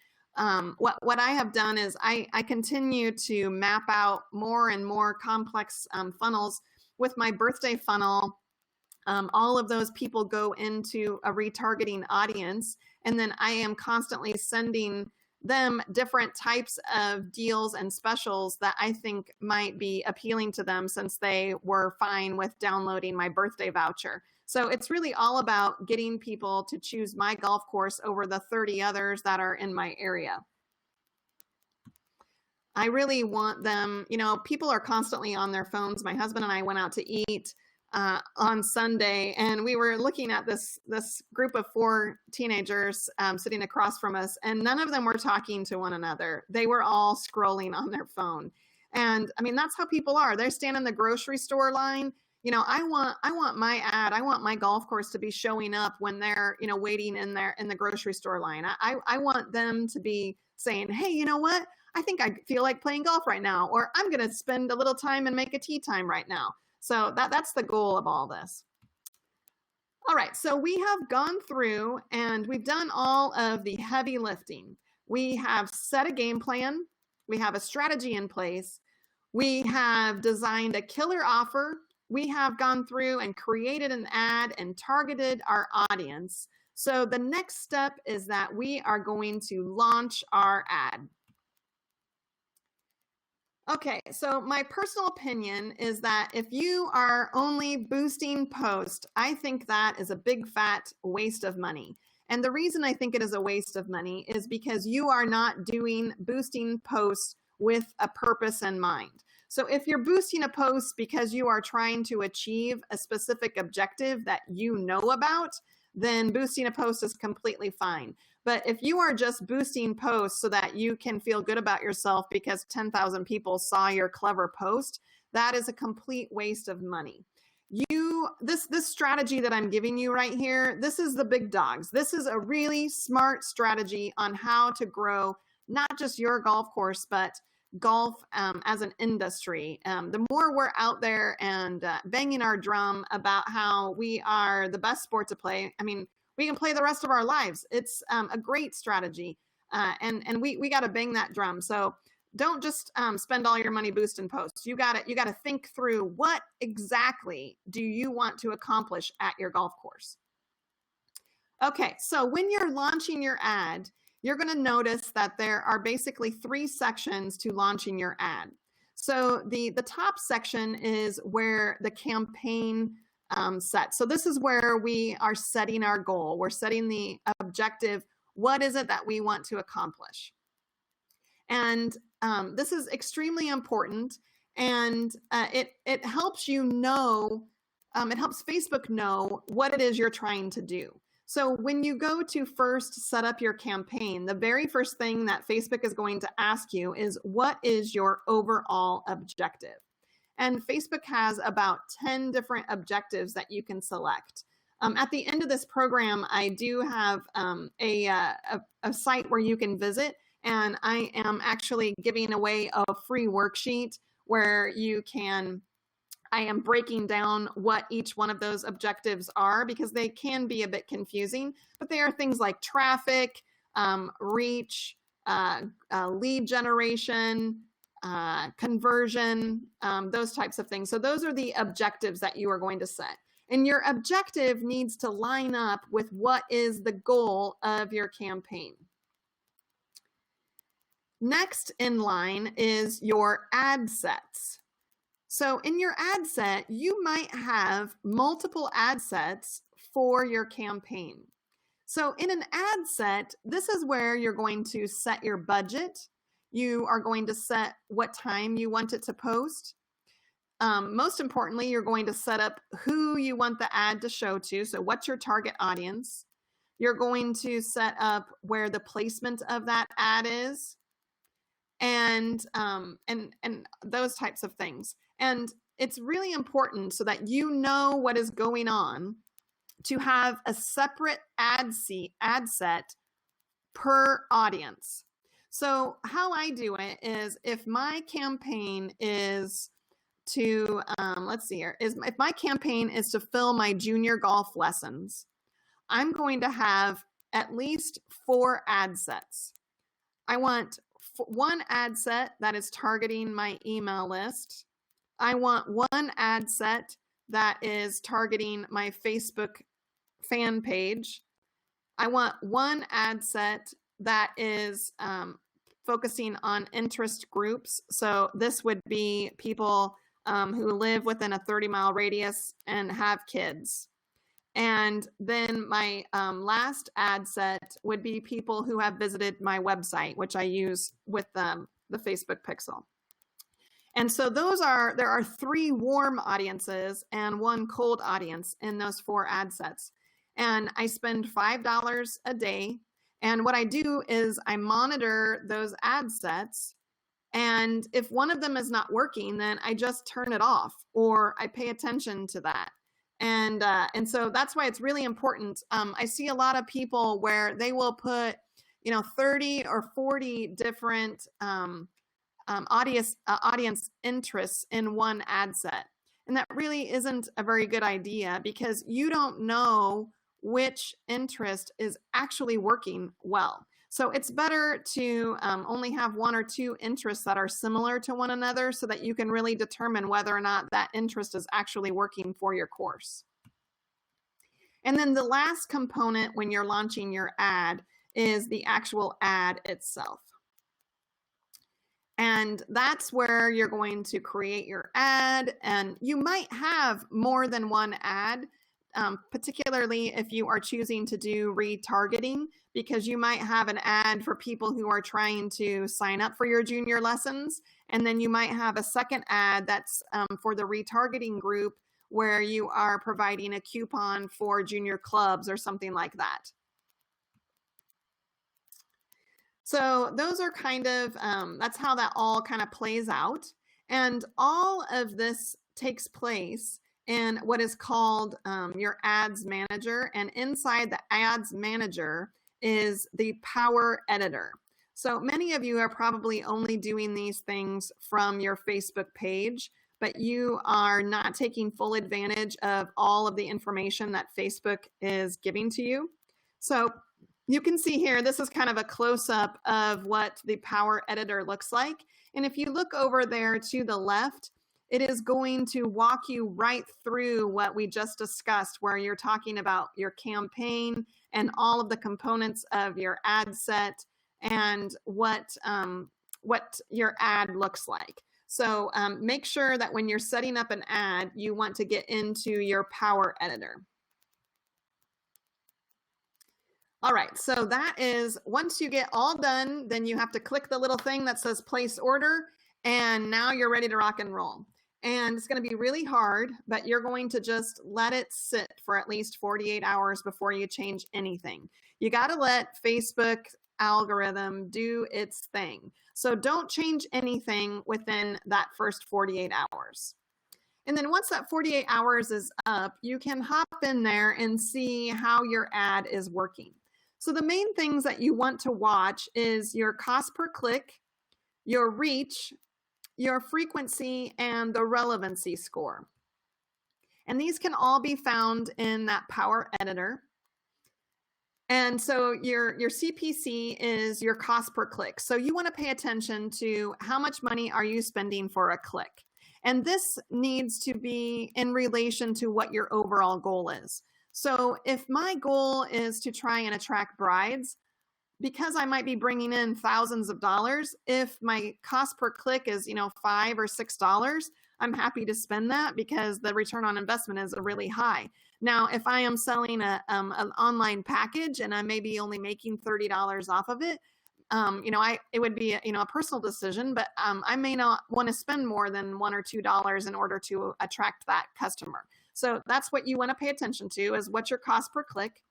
Speaker 2: what I have done is I continue to map out more and more complex funnels. With my birthday funnel, all of those people go into a retargeting audience, and then I am constantly sending them different types of deals and specials that I think might be appealing to them, since they were fine with downloading my birthday voucher. So it's really all about getting people to choose my golf course over the 30 others that are in my area. I really want them, people are constantly on their phones. My husband and I went out to eat on Sunday, and we were looking at this group of 4 teenagers sitting across from us, and none of them were talking to one another. They were all scrolling on their phone. And I mean, that's how people are. They stand in the grocery store line. I want my ad, I want my golf course to be showing up when they're, waiting in the grocery store line. I want them to be saying, hey, you know what? I think I feel like playing golf right now, or I'm going to spend a little time and make a tee time right now. So that's the goal of all this. All right, so we have gone through and we've done all of the heavy lifting. We have set a game plan. We have a strategy in place. We have designed a killer offer. We have gone through and created an ad and targeted our audience. So the next step is that we are going to launch our ad. Okay, so my personal opinion is that if you are only boosting posts, I think that is a big fat waste of money. And the reason I think it is a waste of money is because you are not doing boosting posts with a purpose in mind. So if you're boosting a post because you are trying to achieve a specific objective that you know about, then boosting a post is completely fine. But if you are just boosting posts so that you can feel good about yourself because 10,000 people saw your clever post, that is a complete waste of money. This strategy that I'm giving you right here, this is the big dogs. This is a really smart strategy on how to grow not just your golf course, but golf as an industry. The more we're out there and banging our drum about how we are the best sport to play, I mean, we can play the rest of our lives. It's a great strategy, and we got to bang that drum. So don't just spend all your money boosting posts. You got to think through, what exactly do you want to accomplish at your golf course? Okay, so when you're launching your ad, you're going to notice that there are basically 3 sections to launching your ad. So the top section is where the campaign set. So this is where we are setting our goal. We're setting the objective. What is it that we want to accomplish? And this is extremely important, and it helps you know, it helps Facebook know what it is you're trying to do. So when you go to first set up your campaign, the very first thing that Facebook is going to ask you is, what is your overall objective? And Facebook has about 10 different objectives that you can select. At the end of this program, I do have a site where you can visit, and I am actually giving away a free worksheet where you can, I am breaking down what each one of those objectives are, because they can be a bit confusing, but they are things like traffic, reach, lead generation, conversion, those types of things. So those are the objectives that you are going to set. And your objective needs to line up with what is the goal of your campaign. Next in line is your ad sets. So in your ad set, you might have multiple ad sets for your campaign. So in an ad set, this is where you're going to set your budget. You are going to set what time you want it to post. Most importantly, you're going to set up who you want the ad to show to. So what's your target audience? You're going to set up where the placement of that ad is, and those types of things. And it's really important, so that you know what is going on, to have a separate ad set per audience. So how I do it is, if my campaign is to, let's see here, if my campaign is to fill my junior golf lessons, I'm going to have at least 4 ad sets. I want one ad set that is targeting my email list. I want one ad set that is targeting my Facebook fan page. I want one ad set that is focusing on interest groups. So this would be people who live within a 30-mile radius and have kids. And then my last ad set would be people who have visited my website, which I use with the Facebook Pixel. And so there are 3 warm audiences and 1 cold audience in those 4 ad sets. And I spend $5 a day. And what I do is I monitor those ad sets. And if one of them is not working, then I just turn it off, or I pay attention to that. And so that's why it's really important. I see a lot of people where they will put, 30 or 40 different audience interests in one ad set. And that really isn't a very good idea, because you don't know which interest is actually working well. So it's better to only have 1 or 2 interests that are similar to one another, so that you can really determine whether or not that interest is actually working for your course. And then the last component when you're launching your ad is the actual ad itself. And that's where you're going to create your ad. And you might have more than one ad, particularly if you are choosing to do retargeting, because you might have an ad for people who are trying to sign up for your junior lessons. And then you might have a second ad that's for the retargeting group, where you are providing a coupon for junior clubs or something like that. So those are kind of, that's how that all kind of plays out. And all of this takes place in what is called your ads manager. And inside the ads manager is the power editor. So many of you are probably only doing these things from your Facebook page, but you are not taking full advantage of all of the information that Facebook is giving to you. So you can see here, this is kind of a close-up of what the power editor looks like. And if you look over there to the left, it is going to walk you right through what we just discussed, where you're talking about your campaign and all of the components of your ad set and what your ad looks like. So make sure that when you're setting up an ad, you want to get into your power editor. All right, so that is, once you get all done, then you have to click the little thing that says place order, and now you're ready to rock and roll. And it's going to be really hard, but you're going to just let it sit for at least 48 hours before you change anything. You got to let Facebook algorithm do its thing. So don't change anything within that first 48 hours. And then once that 48 hours is up, you can hop in there and see how your ad is working. So the main things that you want to watch is your cost per click, your reach, your frequency, and the relevancy score. And these can all be found in that Power Editor. And so your CPC is your cost per click. So you want to pay attention to how much money are you spending for a click. And this needs to be in relation to what your overall goal is. So if my goal is to try and attract brides, because I might be bringing in thousands of dollars, if my cost per click is, $5 or $6, I'm happy to spend that because the return on investment is really high. Now, if I am selling an online package and I may be only making $30 off of it, it would be a personal decision, but I may not want to spend more than $1 or $2 in order to attract that customer. So that's what you want to pay attention to, is what's your cost per click.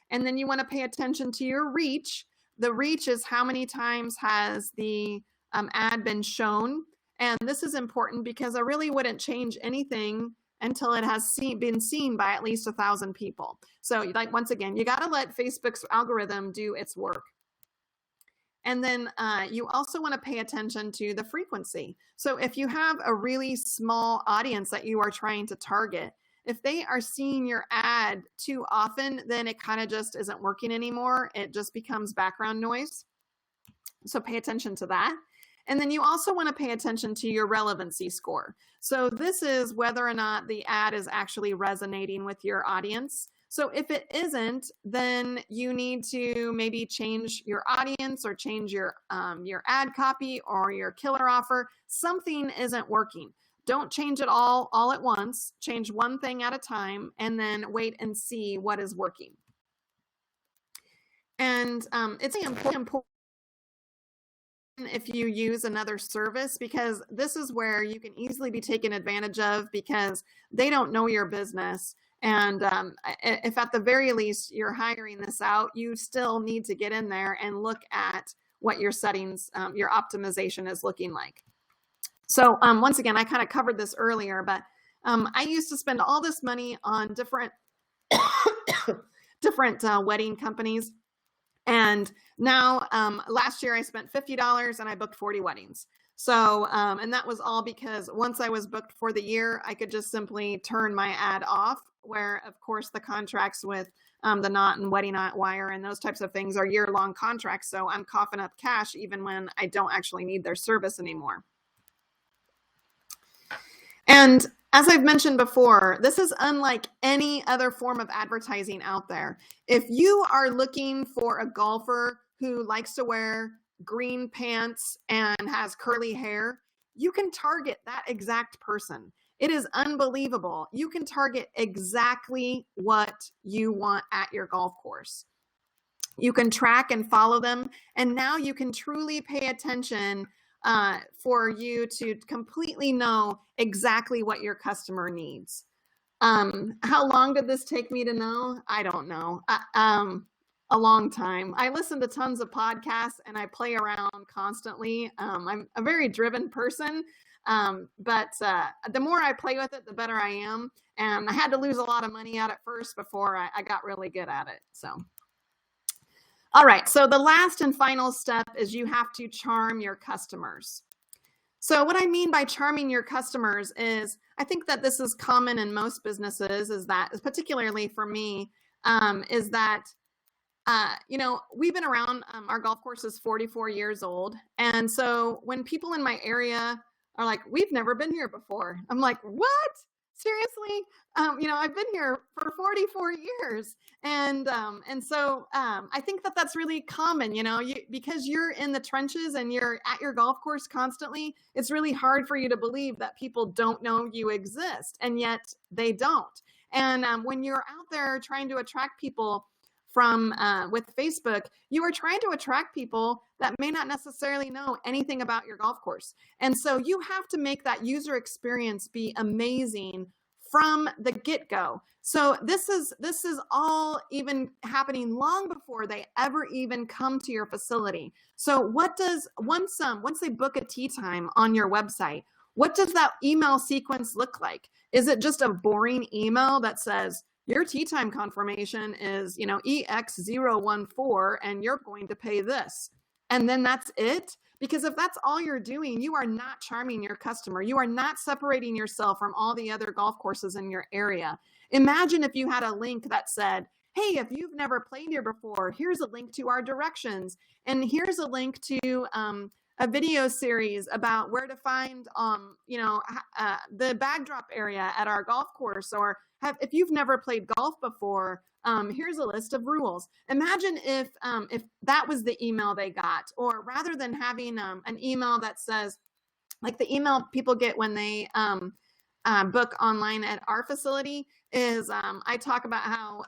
Speaker 2: And then you want to pay attention to your reach. The reach is how many times has the ad been shown. And this is important because I really wouldn't change anything until it has been seen by at least 1,000 people. So once again, you got to let Facebook's algorithm do its work. And then you also want to pay attention to the frequency. So if you have a really small audience that you are trying to target, if they are seeing your ad too often, then it kind of just isn't working anymore. It just becomes background noise. So pay attention to that. And then you also want to pay attention to your relevancy score. So this is whether or not the ad is actually resonating with your audience. So if it isn't, then you need to maybe change your audience or change your ad copy or your killer offer. Something isn't working. Don't change it all at once. Change one thing at a time and then wait and see what is working. And it's important if you use another service, because this is where you can easily be taken advantage of because they don't know your business. And if at the very least you're hiring this out, you still need to get in there and look at what your settings, your optimization is looking like. So once again, I kind of covered this earlier, but I used to spend all this money on different wedding companies. And now last year I spent $50 and I booked 40 weddings. So, and that was all because once I was booked for the year, I could just simply turn my ad off, where of course the contracts with the knot and wedding wire and those types of things are year-long contracts. So I'm coughing up cash even when I don't actually need their service anymore. And as I've mentioned before, this is unlike any other form of advertising out there. If you are looking for a golfer who likes to wear green pants and has curly hair, you can target that exact person. It is unbelievable. You can target exactly what you want at your golf course. You can track and follow them, and now you can truly pay attention for you to completely know exactly what your customer needs. How long did this take me to know? I don't know. A long time. I listen to tons of podcasts and I play around constantly. I'm a very driven person, but the more I play with it, the better I am. And I had to lose a lot of money at it first before I got really good at it. So. All right, so the last and final step is you have to charm your customers. So what I mean by charming your customers is, I think that this is common in most businesses, is that, particularly for me, is that, we've been around, our golf course is 44 years old. And so when people in my area are like, we've never been here before, I'm like, what? Seriously? I've been here for 44 years. And so I think that that's really common, because you're in the trenches and you're at your golf course constantly. It's really hard for you to believe that people don't know you exist, and yet they don't. And when you're out there trying to attract people from with Facebook, you are trying to attract people that may not necessarily know anything about your golf course. And so you have to make that user experience be amazing from the get-go. So this is all even happening long before they ever even come to your facility. So what does once they book a tee time on your website, what does that email sequence look like? Is it just a boring email that says your tee time confirmation is, EX014 and you're going to pay this, and then that's it? Because if that's all you're doing, you are not charming your customer. You are not separating yourself from all the other golf courses in your area. Imagine if you had a link that said, hey, if you've never played here before, here's a link to our directions. And here's a link to a video series about where to find, the bag drop area at our golf course. Or if you've never played golf before, here's a list of rules. Imagine if that was the email they got, or rather than having an email that says, like the email people get when they book online at our facility is, I talk about how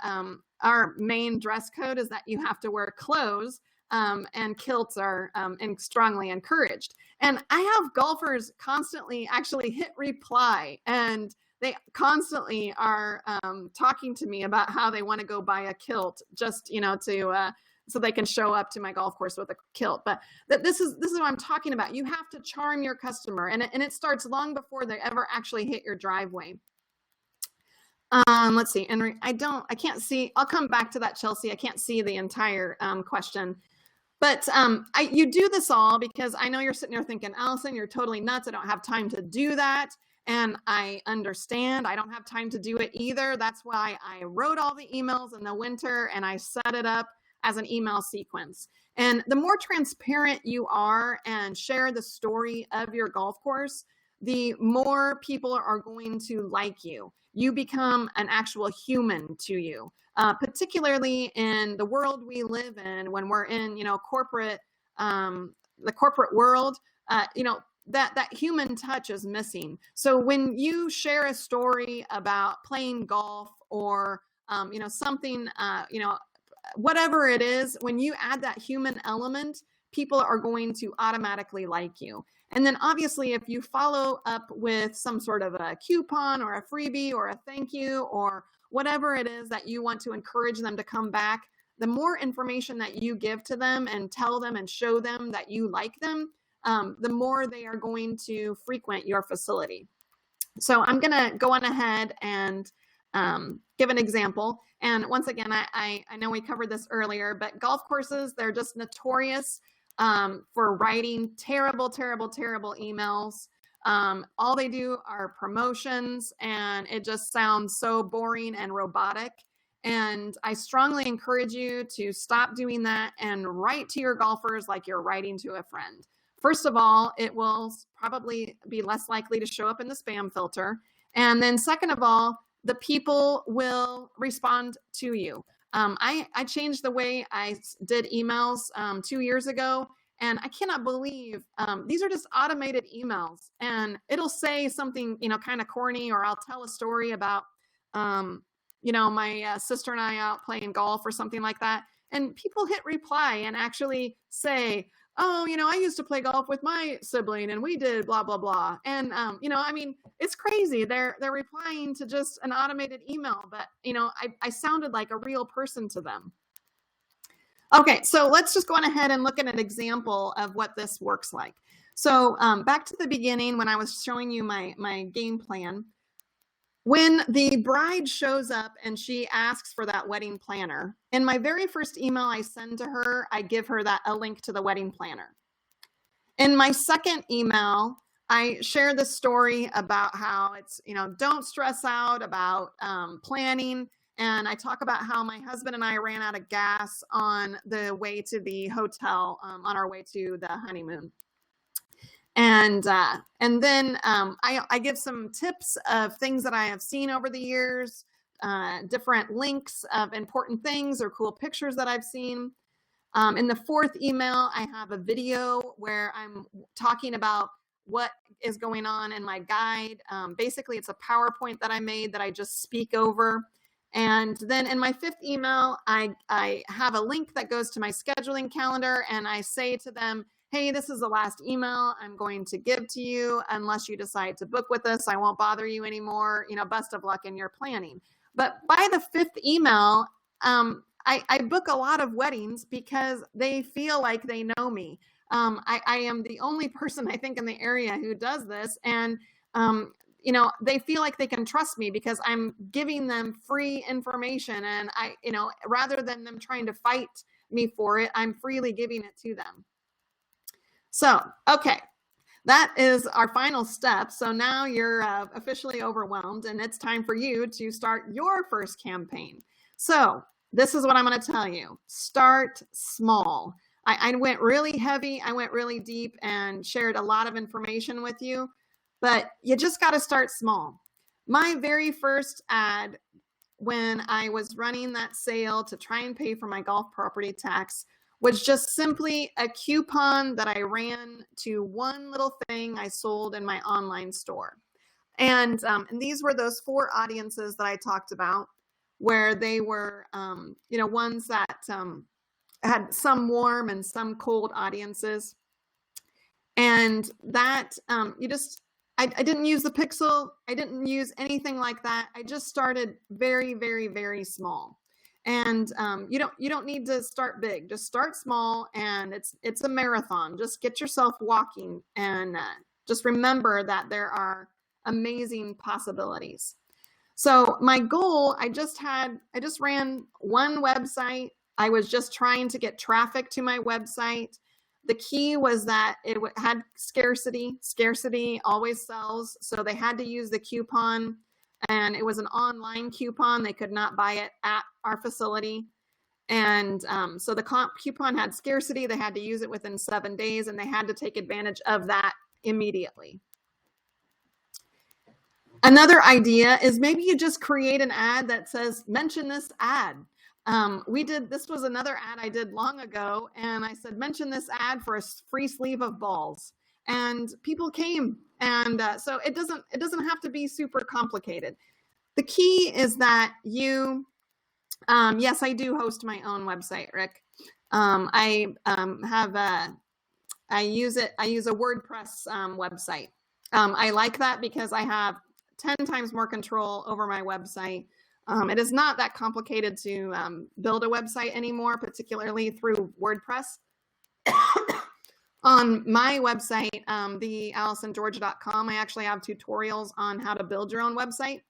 Speaker 2: our main dress code is that you have to wear clothes, and kilts are strongly encouraged. And I have golfers constantly actually hit reply, and they constantly are talking to me about how they want to go buy a kilt just, so they can show up to my golf course with a kilt. But this is what I'm talking about. You have to charm your customer, and it starts long before they ever actually hit your driveway. Let's see, and I can't see. I'll come back to that, Chelsea. I can't see the entire question. But you do this all because I know you're sitting there thinking, Allison, you're totally nuts. I don't have time to do that. And I understand. I don't have time to do it either. That's why I wrote all the emails in the winter and I set it up as an email sequence. And the more transparent you are and share the story of your golf course, the more people are going to like you. You become an actual human to you. Particularly in the world we live in, when we're in, corporate, the corporate world, that human touch is missing. So when you share a story about playing golf or, something, whatever it is, when you add that human element, people are going to automatically like you. And then obviously, if you follow up with some sort of a coupon or a freebie or a thank you or whatever it is that you want to encourage them to come back, the more information that you give to them and tell them and show them that you like them, the more they are going to frequent your facility. So I'm going to go on ahead and give an example. And once again, I know we covered this earlier, but golf courses, they're just notorious for writing terrible, terrible, terrible emails. All they do are promotions, and it just sounds so boring and robotic. And I strongly encourage you to stop doing that and write to your golfers like you're writing to a friend. First of all, it will probably be less likely to show up in the spam filter. And then second of all, the people will respond to you. I changed the way I did emails 2 years ago, and I cannot believe these are just automated emails, and it'll say something, kind of corny, or I'll tell a story about, my sister and I out playing golf or something like that. And people hit reply and actually say, oh, I used to play golf with my sibling and we did blah, blah, blah. And, it's crazy. They're replying to just an automated email, but, I sounded like a real person to them. Okay, so let's just go on ahead and look at an example of what this works like. So back to the beginning when I was showing you my game plan. When the bride shows up and she asks for that wedding planner, in my very first email I send to her, I give her a link to the wedding planner. In my second email, I share the story about how it's, don't stress out about planning. And I talk about how my husband and I ran out of gas on the way to the hotel, on our way to the honeymoon. And then I give some tips of things that I have seen over the years, different links of important things or cool pictures that I've seen. In the fourth email, I have a video where I'm talking about what is going on in my guide. Basically, it's a PowerPoint that I made that I just speak over. And then in my 5th email, I have a link that goes to my scheduling calendar, and I say to them, hey, this is the last email I'm going to give to you. Unless you decide to book with us, I won't bother you anymore. Best of luck in your planning. But by the 5th email, I book a lot of weddings because they feel like they know me. I am the only person, I think, in the area who does this. And, they feel like they can trust me because I'm giving them free information. And rather than them trying to fight me for it, I'm freely giving it to them. So, okay, that is our final step. So now you're officially overwhelmed, and it's time for you to start your first campaign. So this is what I'm going to tell you. Start small. I went really heavy. I went really deep and shared a lot of information with you, but you just got to start small. My very first ad, when I was running that sale to try and pay for my golf property tax, was just simply a coupon that I ran to one little thing I sold in my online store. And these were those 4 audiences that I talked about, where they were, ones that had some warm and some cold audiences. And that I didn't use the pixel. I didn't use anything like that. I just started very, very, very small. And you don't need to start big. Just start small, and it's a marathon. Just get yourself walking, and just remember that there are amazing possibilities. So my goal, I just ran one website. I was just trying to get traffic to my website. The key was that it had scarcity. Scarcity always sells. So they had to use the coupon, and it was an online coupon. They could not buy it at our facility. And so the coupon had scarcity. They had to use it within 7 days, and they had to take advantage of that immediately. Another idea is maybe you just create an ad that says, mention this ad. This was another ad I did long ago, and I said, mention this ad for a free sleeve of balls. And people came. And so it doesn't have to be super complicated. The key is that you, yes, I do host my own website, Rick. I use a WordPress website. I like that because I have 10 times more control over my website. It is not that complicated to build a website anymore, particularly through WordPress. On my website, theAlisonGeorgia.com, I actually have tutorials on how to build your own website.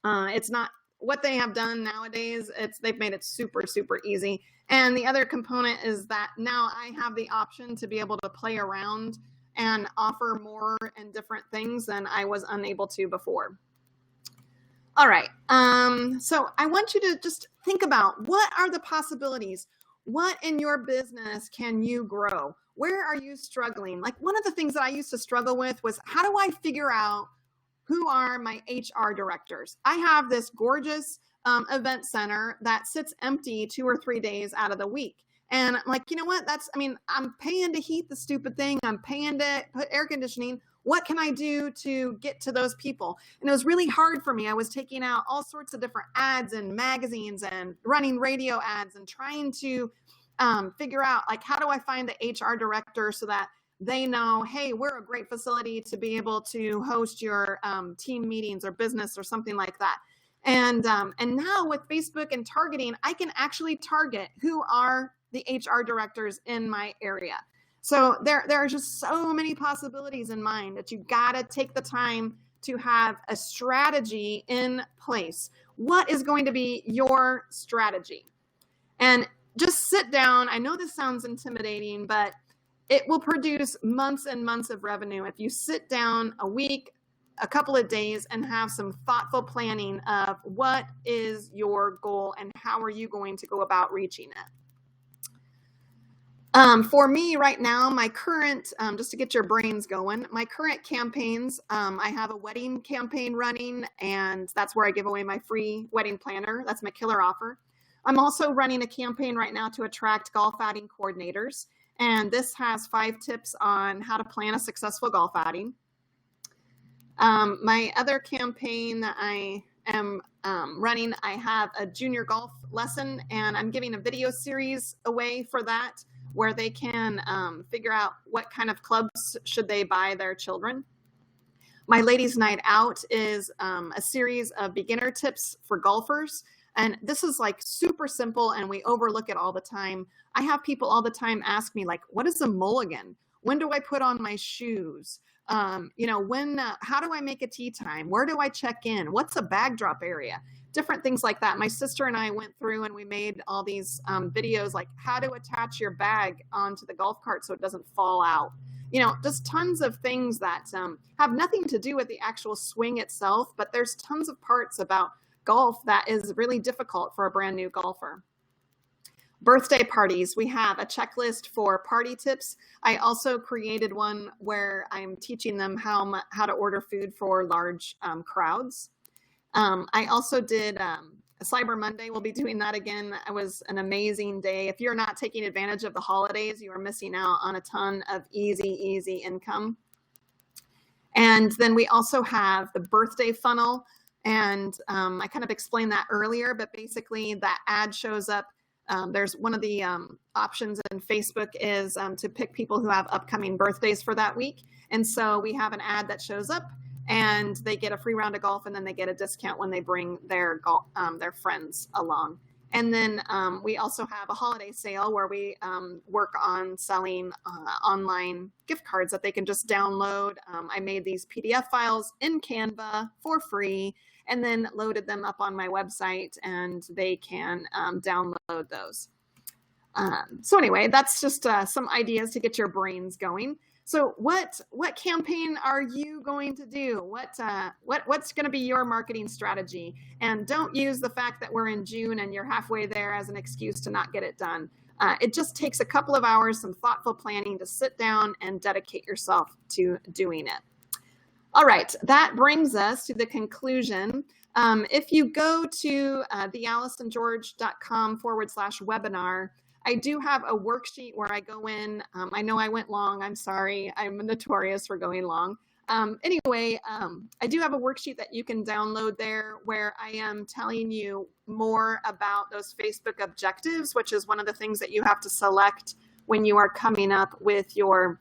Speaker 2: It's not what they have done nowadays. They've made it super, super easy. And the other component is that now I have the option to be able to play around and offer more and different things than I was unable to before. All right. So I want you to just think about, what are the possibilities? What in your business can you grow? Where are you struggling? Like, one of the things that I used to struggle with was, how do I figure out who are my HR directors? I have this gorgeous event center that sits empty 2 or 3 days out of the week. And I'm like, you know what? I'm paying to heat the stupid thing. I'm paying to put air conditioning. What can I do to get to those people? And it was really hard for me. I was taking out all sorts of different ads and magazines and running radio ads and trying to figure out, like, how do I find the HR director so that they know, hey, we're a great facility to be able to host your team meetings or business or something like that. And now with Facebook and targeting, I can actually target who are the HR directors in my area. So there are just so many possibilities in mind that you got to take the time to have a strategy in place. What is going to be your strategy? And just sit down. I know this sounds intimidating, but it will produce months and months of revenue if you sit down a week, a couple of days, and have some thoughtful planning of what is your goal and how are you going to go about reaching it. For me right now, my current, just to get your brains going, my current campaigns, I have a wedding campaign running, and that's where I give away my free wedding planner. That's my killer offer. I'm also running a campaign right now to attract golf outing coordinators. And this has 5 tips on how to plan a successful golf outing. My other campaign that I am running, I have a junior golf lesson, and I'm giving a video series away for that, where they can figure out what kind of clubs should they buy their children. My Ladies Night Out is a series of beginner tips for golfers. And this is like super simple, and we overlook it all the time. I have people all the time ask me, like, what is a mulligan? When do I put on my shoes? How do I make a tee time? Where do I check in? What's a bag drop area? Different things like that. My sister and I went through and we made all these videos, like how to attach your bag onto the golf cart so it doesn't fall out. Just tons of things that have nothing to do with the actual swing itself, but there's tons of parts about golf that is really difficult for a brand new golfer. Birthday parties, we have a checklist for party tips. I also created one where I'm teaching them how to order food for large crowds. I also did Cyber Monday. We'll be doing that again. It was an amazing day. If you're not taking advantage of the holidays, you are missing out on a ton of easy income. And then we also have the birthday funnel. And I kind of explained that earlier, but basically that ad shows up. There's one of the options in Facebook is to pick people who have upcoming birthdays for that week. And so we have an ad that shows up, and they get a free round of golf, and then they get a discount when they bring their friends along. And then we also have a holiday sale where we work on selling online gift cards that they can just download. I made these PDF files in Canva for free, and then loaded them up on my website, and they can download those. So anyway, that's just some ideas to get your brains going. So what campaign are you going to do? What's going to be your marketing strategy? And don't use the fact that we're in June and you're halfway there as an excuse to not get it done. It just takes a couple of hours, some thoughtful planning to sit down and dedicate yourself to doing it. All right, that brings us to the conclusion. If you go to thealisongeorge.com/webinar, I do have a worksheet where I go in. I know I went long. I'm sorry. I'm notorious for going long. Anyway, I do have a worksheet that you can download there where I am telling you more about those Facebook objectives, which is one of the things that you have to select when you are coming up with your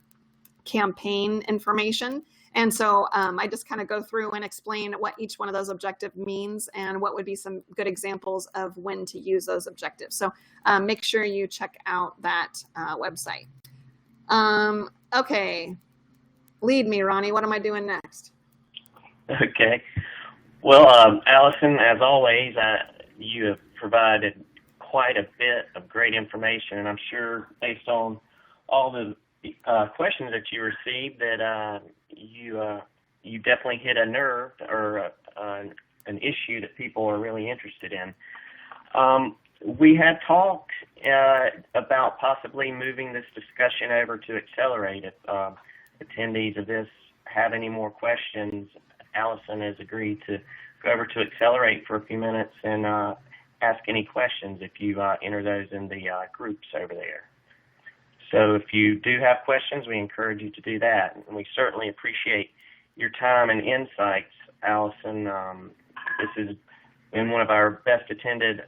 Speaker 2: campaign information. And so I just kind of go through and explain what each one of those objectives means and what would be some good examples of when to use those objectives. So make sure you check out that website. Okay, lead me, Ronnie. What am I doing next?
Speaker 1: Okay. Well, Allison, as always, you have provided quite a bit of great information, and I'm sure based on all the questions that you received that you definitely hit a nerve or an issue that people are really interested in. We had talked about possibly moving this discussion over to Accelerate. If attendees of this have any more questions, Allison has agreed to go over to Accelerate for a few minutes and ask any questions if you enter those in the groups over there. So if you do have questions, we encourage you to do that. And we certainly appreciate your time and insights, Allison. This has been one of our best attended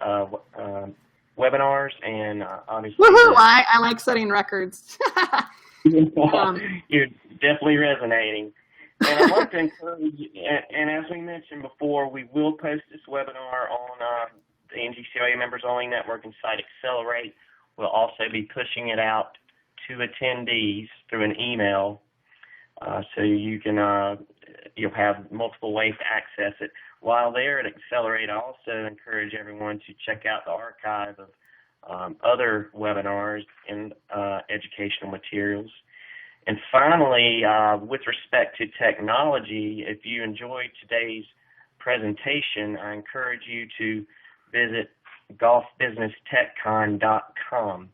Speaker 1: webinars, and obviously...
Speaker 2: Woohoo! I like setting records.
Speaker 1: You're definitely resonating. And I want to encourage you, and as we mentioned before, we will post this webinar on the NGCRA Members Only Network and site Accelerate. We'll also be pushing it out to attendees through an email, so you can you'll have multiple ways to access it. While there at Accelerate, I also encourage everyone to check out the archive of other webinars and educational materials. And finally, with respect to technology, if you enjoyed today's presentation, I encourage you to visit golfbusinesstechcon.com.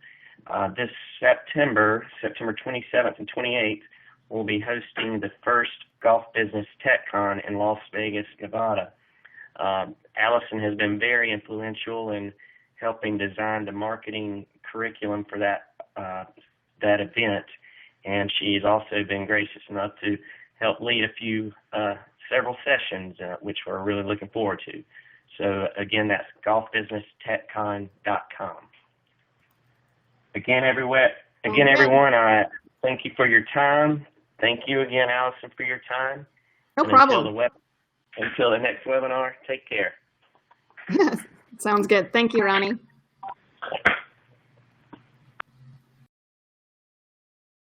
Speaker 1: This September 27th and 28th, we'll be hosting the first Golf Business TechCon in Las Vegas, Nevada. Allison has been very influential in helping design the marketing curriculum for that event, and she has also been gracious enough to help lead a few several sessions, which we're really looking forward to. So again, that's golfbusinesstechcon.com. Again, everyone, I thank you for your time. Thank you again, Allison, for your time.
Speaker 2: No problem.
Speaker 1: Until the next webinar, take care.
Speaker 2: Sounds good. Thank you, Ronnie.